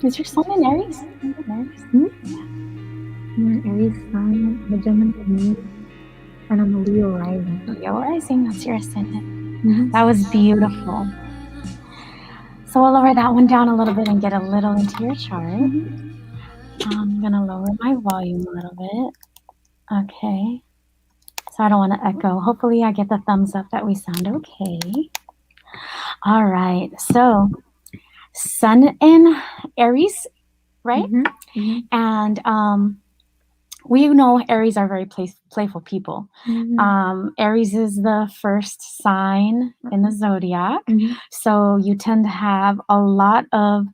Is your sun in Aries? You're an Aries sun, I'm a Gemini moon, and I'm a Leo rising. Leo rising, that's your ascendant. That was beautiful. So we'll lower that one down a little bit and get a little into your chart. I'm gonna lower my volume a little bit. Okay. So I don't want to echo. Hopefully I get the thumbs up that we sound okay. All right. So Sun in Aries, right? And we know Aries are very playful people. Aries is the first sign in the zodiac. So you tend to have a lot of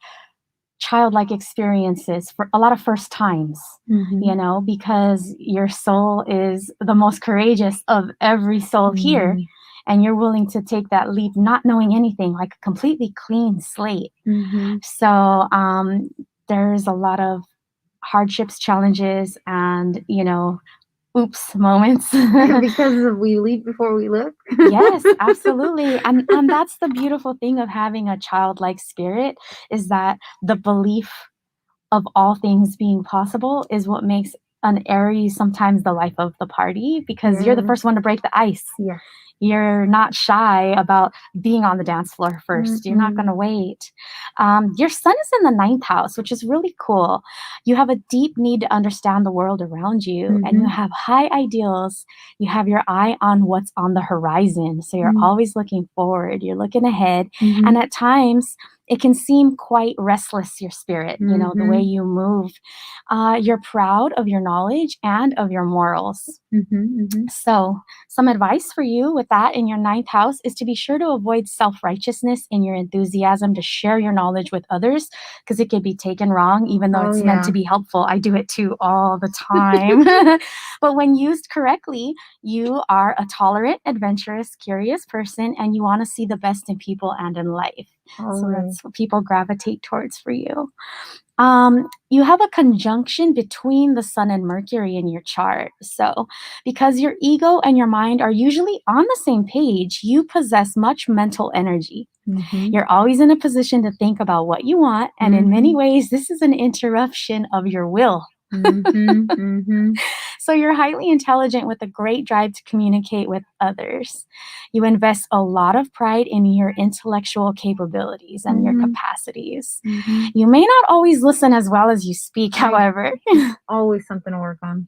childlike experiences, for a lot of first times, you know, because your soul is the most courageous of every soul here. And you're willing to take that leap, not knowing anything, like a completely clean slate. So there's a lot of hardships, challenges, and, you know, oops moments. Because we leap before we look. Yes, absolutely. And that's the beautiful thing of having a childlike spirit, is that the belief of all things being possible is what makes an Aries sometimes the life of the party, because you're the first one to break the ice. You're not shy about being on the dance floor first. You're not going to wait. Your sun is in the 9th house, which is really cool. You have a deep need to understand the world around you, and you have high ideals. You have your eye on what's on the horizon. So you're always looking forward. You're looking ahead. And at times, it can seem quite restless, your spirit, you know, the way you move. You're proud of your knowledge and of your morals. So some advice for you with that in your 9th house is to be sure to avoid self-righteousness in your enthusiasm to share your knowledge with others, because it could be taken wrong, even though it's meant to be helpful. I do it too all the time. But when used correctly, you are a tolerant, adventurous, curious person, and you want to see the best in people and in life. So that's what people gravitate towards for you. You have a conjunction between the Sun and Mercury in your chart. So, because your ego and your mind are usually on the same page, you possess much mental energy. Mhm. You're always in a position to think about what you want, and in many ways, this is an interruption of your will. Mhm. Mhm. So you're highly intelligent with a great drive to communicate with others. You invest a lot of pride in your intellectual capabilities and your Mhm. capacities. Mhm. You may not always listen as well as you speak, however. Always something to work on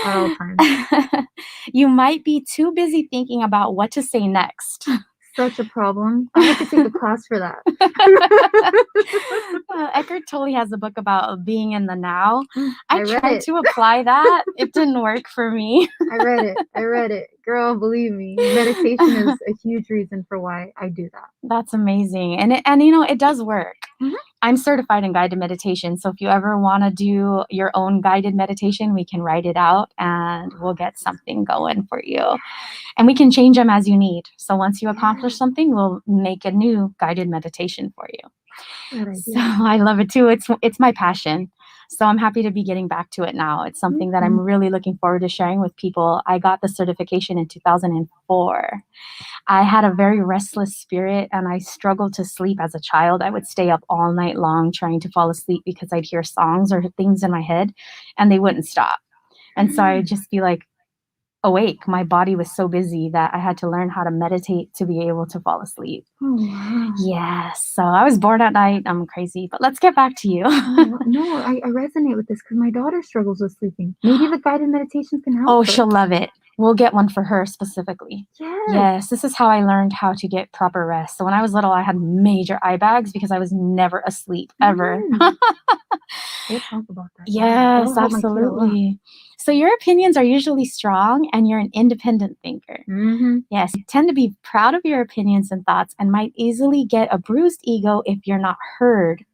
at all times. You might be too busy thinking about what to say next. Such a problem. I have to take a class for that. Eckhart Tolle has a book about being in the now. I I read tried it. to apply that. It didn't work for me. I read it. I read it. Girl, believe me, meditation is a huge reason for why I do that. That's amazing. And you know, it does work. Mhm. I'm certified in guided meditation. So if you ever want to do your own guided meditation, we can write it out and we'll get something going for you. And we can change them as you need. So once you accomplish something, we'll make a new guided meditation for you. Good So idea. I love it too. It's my passion. So I'm happy to be getting back to it now. It's something that I'm really looking forward to sharing with people. I got the certification in 2004. I had a very restless spirit and I struggled to sleep as a child. I would stay up all night long trying to fall asleep because I'd hear songs or things in my head and they wouldn't stop. And so I would just be like awake. My body was so busy that I had to learn how to meditate to be able to fall asleep. Oh, wow. Yes. So I was bored at night. I'm crazy. But let's get back to you. No, I resonate with this because my daughter struggles with sleeping. Maybe the guided meditations can help Oh, her. she'll love it. We'll get one for her specifically. Yes. Yes, this is how I learned how to get proper rest. So when I was little, I had major eye bags because I was never asleep, ever. We'll talk about that. Yes, That'll help my kid a lot. absolutely. So your opinions are usually strong and you're an independent thinker. Mm-hmm. Yes, you tend to be proud of your opinions and thoughts and might easily get a bruised ego if you're not heard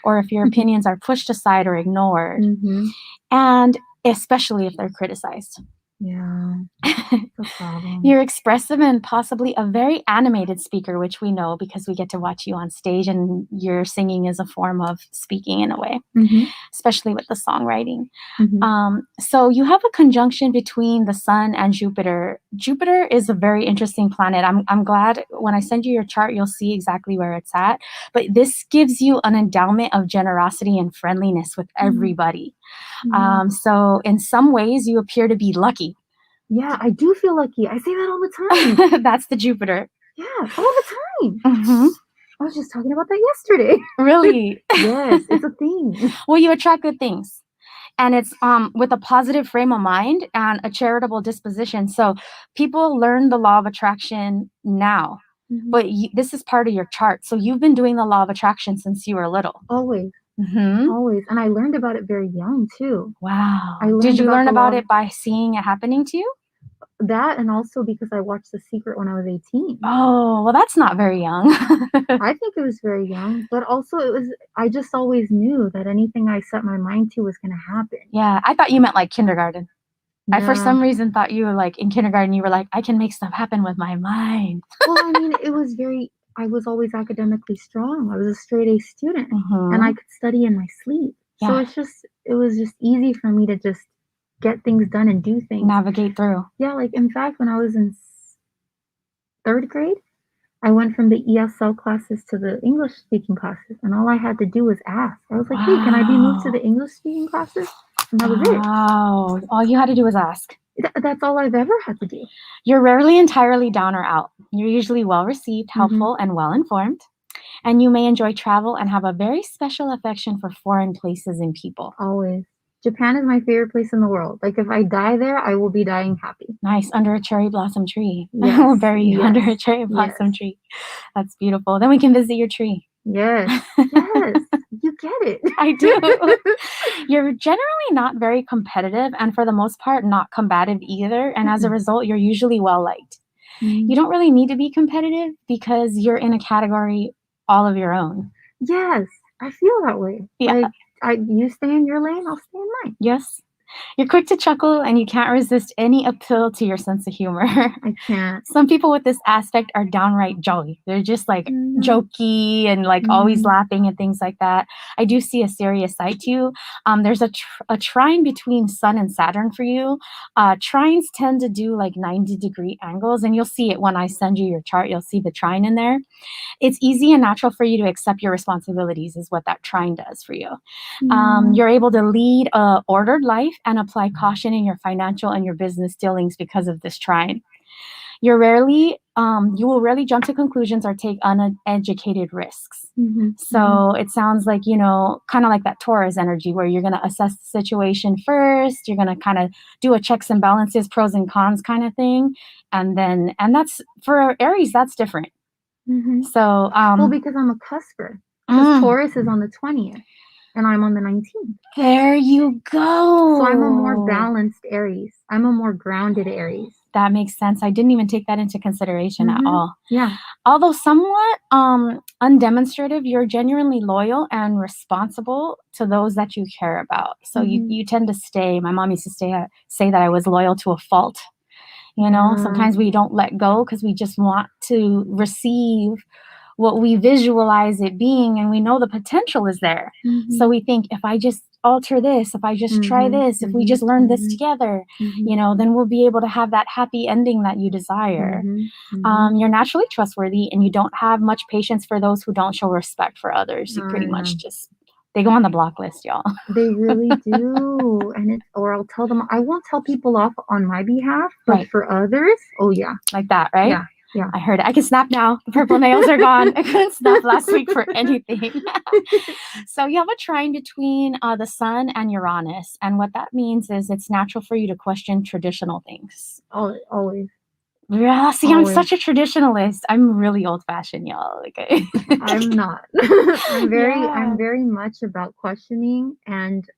or if your opinions are pushed aside or ignored. Mm-hmm. And especially if they're criticized. Yeah, that's a problem. You're expressive and possibly a very animated speaker, which we know because we get to watch you on stage and your singing is a form of speaking in a way, especially with the songwriting. So you have a conjunction between the Sun and Jupiter. Jupiter is a very interesting planet. I'm glad when I send you your chart, you'll see exactly where it's at. But this gives you an endowment of generosity and friendliness with everybody. So in some ways, you appear to be lucky. Yeah, I do feel lucky. I say that all the time. That's the Jupiter. Yeah, all the time. I was just talking about that yesterday. Really? Yes, it's a thing. Well, you attract good things. And it's with a positive frame of mind and a charitable disposition. So people learn the law of attraction now. But this is part of your chart. So you've been doing the law of attraction since you were little. Always. Always. And I learned about it very young, too. Wow. I learned Did you about learn the about law- it by seeing it happening to you? That and also because I watched The Secret when I was 18. Oh, well, that's not very young. I think it was very young, but also I just always knew that anything I set my mind to was going to happen. Yeah, I thought you meant like kindergarten. I, for No. some reason, thought you were like in kindergarten, you were like, I can make stuff happen with my mind. Well, I mean, I was always academically strong. I was a straight A student and I could study in my sleep. So it was just easy for me to just get things done and do things. Navigate through. Yeah, like in fact, when I was in 3rd grade, I went from the ESL classes to the English speaking classes, and all I had to do was ask. I was like, hey, can I be moved to the English speaking classes? And that was it. Wow. All you had to do was ask. That's all I've ever had to do. You're rarely entirely down or out. You're usually well received, helpful, and well informed. And you may enjoy travel and have a very special affection for foreign places and people. Always. Japan is my favorite place in the world. Like, if I die there, I will be dying happy. Nice. Under a cherry blossom tree. Yes. We'll bury you under a cherry blossom tree. That's beautiful. Then we can visit your tree. Yes. Yes. You get it. I do. You're generally not very competitive and for the most part not combative either. And as a result, you're usually well liked. You don't really need to be competitive because you're in a category all of your own. Yes. I feel that way. Yeah. Like, you stay in your lane, I'll stay in mine. Yes. You're quick to chuckle and you can't resist any appeal to your sense of humor. I can't. Some people with this aspect are downright jolly. They're just like jokey and like always laughing and things like that. I do see a serious side to you. There's a trine between Sun and Saturn for you. Trines tend to do like 90-degree angles, and you'll see it when I send you your chart. You'll see the trine in there. It's easy and natural for you to accept your responsibilities is what that trine does for you. You're able to lead a ordered life and apply caution in your financial and your business dealings because of this trine. You will rarely jump to conclusions or take uneducated risks. So it sounds like, kind of like that Taurus energy where you're going to assess the situation first. You're going to kind of do a checks and balances, pros and cons kind of thing. And that's for Aries, that's different. So, well, because I'm a cusper, because Taurus is on the 20th and I'm on the 19th. There you go. So I'm a more balanced Aries. I'm a more grounded Aries. That makes sense. I didn't even take that into consideration at all. Yeah. Although somewhat undemonstrative, you're genuinely loyal and responsible to those that you care about. So you tend to stay. My mom used to say that I was loyal to a fault. Sometimes we don't let go because we just want to receive what we visualize it being, and we know the potential is there. So we think, if I just alter this, if I just try this, if we just learn this together, then we'll be able to have that happy ending that you desire. You're naturally trustworthy, and you don't have much patience for those who don't show respect for others. You pretty much they go on the block list, y'all. They really do. Or I'll tell them, I won't tell people off on my behalf, but for others, oh yeah. Like that, right? Yeah. Yeah. I heard it. I can snap now. The purple nails are gone. I couldn't snap last week for anything. So you have a trine between the sun and Uranus. And what that means is it's natural for you to question traditional things. Always. Yeah, see, always. I'm such a traditionalist. I'm really old-fashioned, y'all. Okay. I'm not. I'm very much about questioning and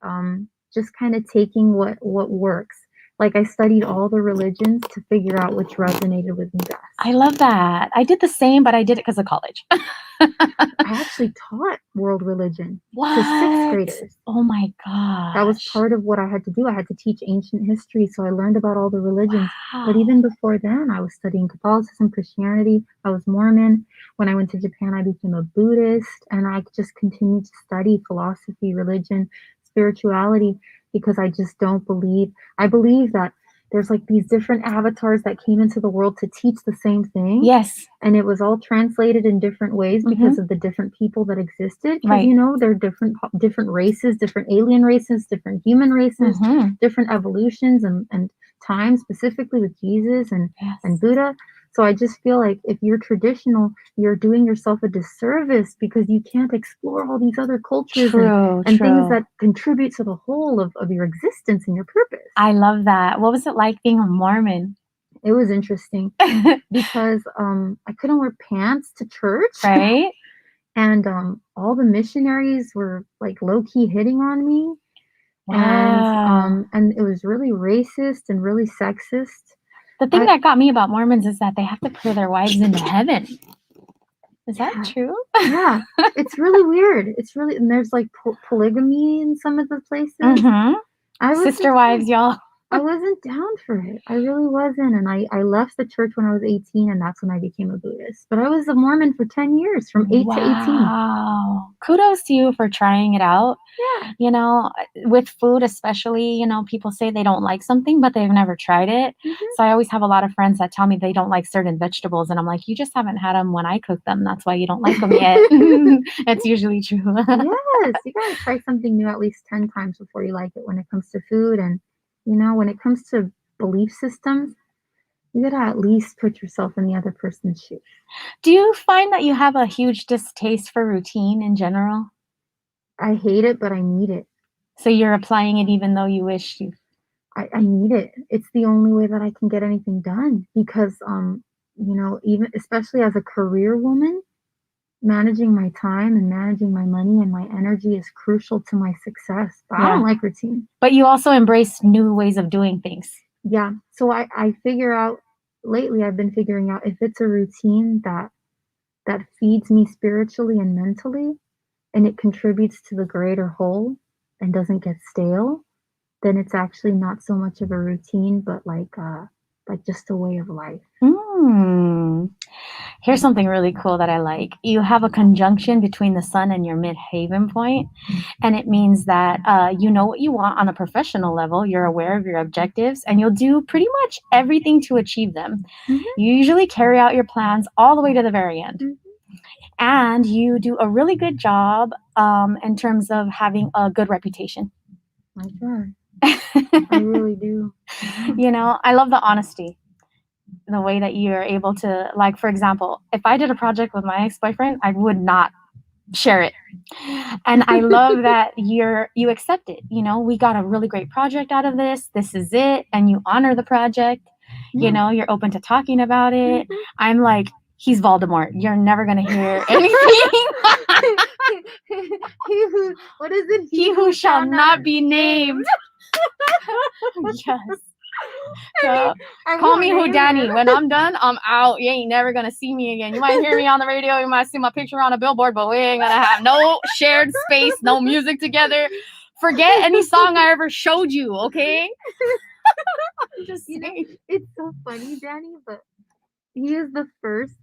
just kind of taking what works. Like, I studied all the religions to figure out which resonated with me best. I love that. I did the same, but I did it because of college. I actually taught world religion to sixth graders. Oh my gosh. That was part of what I had to do. I had to teach ancient history, so I learned about all the religions. Wow. But even before then, I was studying Catholicism, Christianity. I was Mormon. When I went to Japan, I became a Buddhist, and I just continued to study philosophy, religion, spirituality, because I just don't believe. I believe that there's like these different avatars that came into the world to teach the same thing. Yes. And it was all translated in different ways because of the different people that existed. Right. There are different races, different alien races, different human races, different evolutions and times, specifically with Jesus and Buddha. So I just feel like if you're traditional, you're doing yourself a disservice because you can't explore all these other cultures and things that contribute to the whole of your existence and your purpose. I love that. What was it like being a Mormon? It was interesting because I couldn't wear pants to church. Right. And all the missionaries were like low-key hitting on me. Wow. And it was really racist and really sexist. The thing that got me about Mormons is that they have to put their wives into heaven. Is that true? Yeah. It's really weird. And there's like polygamy in some of the places. Sister wives, y'all. I wasn't down for it. I really wasn't. And I left the church when I was 18, and that's when I became a Buddhist. But I was a Mormon for 10 years, from 8 to 18. Wow. Kudos to you for trying it out. Yeah. With food especially, people say they don't like something, but they've never tried it. So I always have a lot of friends that tell me they don't like certain vegetables. And I'm like, you just haven't had them when I cook them. That's why you don't like them yet. That's usually true. Yes. You got to try something new at least 10 times before you like it when it comes to food. And when it comes to belief systems, you gotta at least put yourself in the other person's shoes. Do you find that you have a huge distaste for routine in general? I hate it, but I need it. So you're applying it even though you wish you... I need it. It's the only way that I can get anything done because, even especially as a career woman, managing my time and managing my money and my energy is crucial to my success. But I don't like routine. But you also embrace new ways of doing things. Yeah. So I figure out, lately I've been figuring out if it's a routine that feeds me spiritually and mentally, and it contributes to the greater whole and doesn't get stale, then it's actually not so much of a routine, but like just a way of life. Here's something really cool that I like. You have a conjunction between the sun and your midhaven point, and it means that you know what you want on a professional level. You're aware of your objectives, and you'll do pretty much everything to achieve them. Mhm. You usually carry out your plans all the way to the very end. Mhm. And you do a really good job in terms of having a good reputation. I try. I really do. You know, I love the honesty. The way that you're able to, like, for example, if I did a project with my ex-boyfriend, I would not share it. And I love that you accept it. You know, we got a really great project out of this. This is it. And you honor the project. You know, you're open to talking about it. I'm like, he's Voldemort. You're never going to hear anything. What is it? He who shall not be named. Yes. So, call me Danny. When I'm done, I'm out. You ain't never gonna see me again. You might hear me on the radio, you might see my picture on a billboard, but we ain't gonna have no shared space, no music together. Forget any song I ever showed you, okay? Just saying. It's so funny, Danny, but he is the first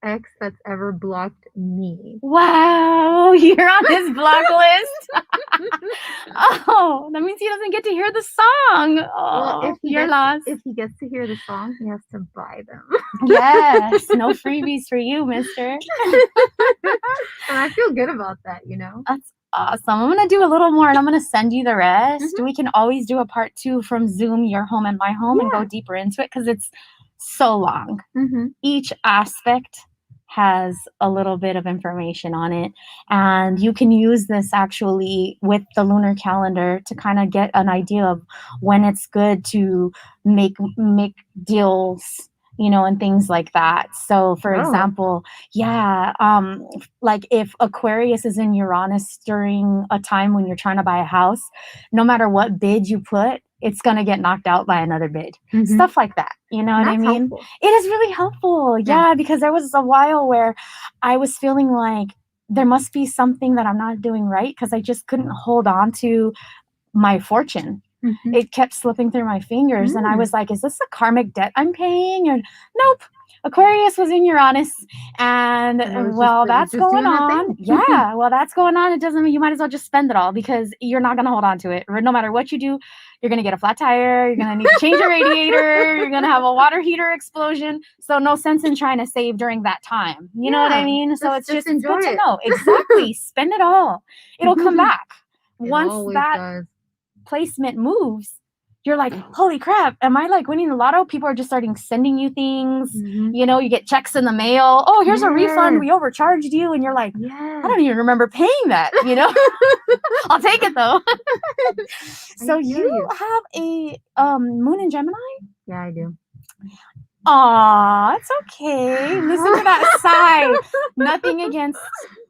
ex that's ever blocked me. Wow, you're on his block list. Oh, that means he doesn't get to hear the song. Oh, Well, you're lost. If he gets to hear the song, he has to buy them. Yes, no freebies for you, mister. And I feel good about that, you know? That's awesome. I'm going to do a little more and I'm going to send you the rest. We can always do a part 2 from Zoom, your home and my home, and go deeper into it because it's so long. Each aspect has a little bit of information on it, and you can use this actually with the lunar calendar to kind of get an idea of when it's good to make deals, you know, and things like that. So for example, like if Aquarius is in Uranus during a time when you're trying to buy a house, no matter what bid you put, it's going to get knocked out by another bid. Stuff like that. You know what I mean? Helpful. It is really helpful. Yeah, because there was a while where I was feeling like there must be something that I'm not doing right because I just couldn't hold on to my fortune. It kept slipping through my fingers. And I was like, is this a karmic debt I'm paying? And nope. Aquarius was in Uranus, and that's going on. Yeah, well, that's going on. It doesn't mean you might as well just spend it all because you're not going to hold on to it. No matter what you do, you're going to get a flat tire. You're going to need to change your radiator. You're going to have a water heater explosion. So no sense in trying to save during that time. You know what I mean? So it's just good to know. Exactly. Spend it all. It'll come back. Once that placement moves, you're like, holy crap, am I like winning the lotto? People are just starting sending you things. You know, you get checks in the mail. Oh, here's a refund. We overcharged you. And you're like, I don't even remember paying that, you know? I'll take it though. So you have a moon in Gemini? Yeah, I do. Aw, it's okay. Listen to that sigh. Nothing against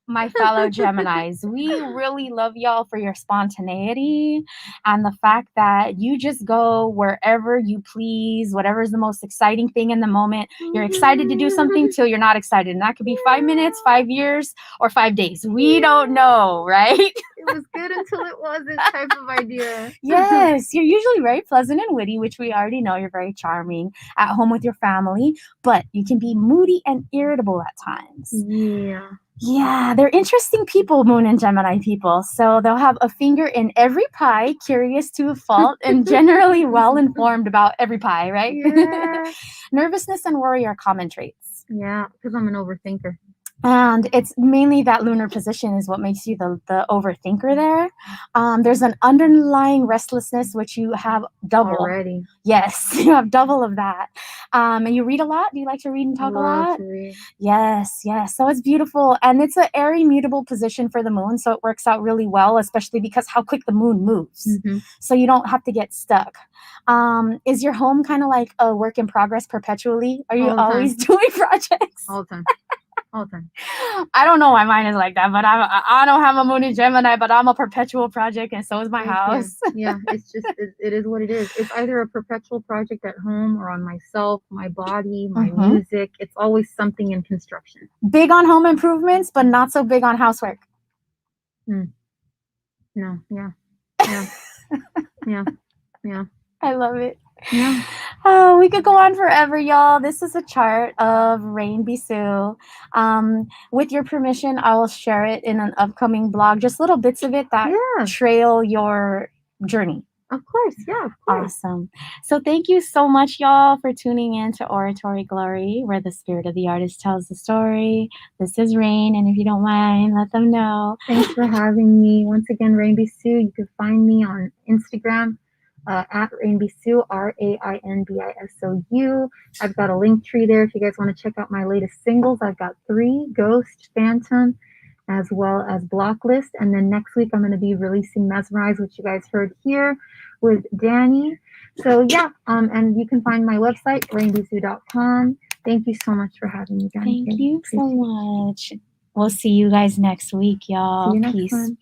my fellow Geminis. We really love y'all for your spontaneity and the fact that you just go wherever you please, whatever's the most exciting thing in the moment. You're excited to do something till you're not excited. And that could be 5 minutes, 5 years, or 5 days. We don't know, right? It was good until it wasn't type of idea. Yes, you're usually very pleasant and witty, which we already know. You're very charming at home with your family, but you can be moody and irritable at times. Yeah, they're interesting people, Moon and Gemini people. So they'll have a finger in every pie, curious to a fault, and generally well-informed about every pie, right? Yeah. Nervousness and worry are common traits. Yeah, because I'm an overthinker. And it's mainly that lunar position is what makes you the overthinker there. There's an underlying restlessness, which you have double. Already. Yes, you have double of that. And you read a lot? Do you like to read and talk a lot? To read. Yes. So it's beautiful. And it's an airy mutable position for the moon. So it works out really well, especially because how quick the moon moves. So you don't have to get stuck. Is your home kind of like a work in progress perpetually? Are you always doing projects? All the time. All the time. I don't know why mine is like that, but I don't have a moon in Gemini, but I'm a perpetual project, and so is my house. Yeah, it's just, it is what it is. It's either a perpetual project at home or on myself, my body, my music. It's always something in construction. Big on home improvements, but not so big on housework. No, yeah. Yeah. Yeah. I love it. Yeah. Oh, we could go on forever, y'all. This is a chart of Rain Bisou. With your permission, I will share it in an upcoming blog, just little bits of it that Yeah. trail your journey. Of course. Yeah. Of course. Awesome. So thank you so much, y'all, for tuning in to Auratory Glory, where the spirit of the artist tells the story. This is Rain, and if you don't mind, let them know. Thanks for having me. Once again, Rain Bisou. You can find me on Instagram at Rain Bisou, RAINBISOU. I've got a link tree there if you guys want to check out my latest singles. I've got 3, Ghost, Phantom, as well as Blocklist. And then next week, I'm going to be releasing Mesmerize, which you guys heard here with DANI. So yeah, and you can find my website, rainbisou.com. Thank you so much for having me, DANI K. Thank you so much. We'll see you guys next week, y'all. See you next Peace. time.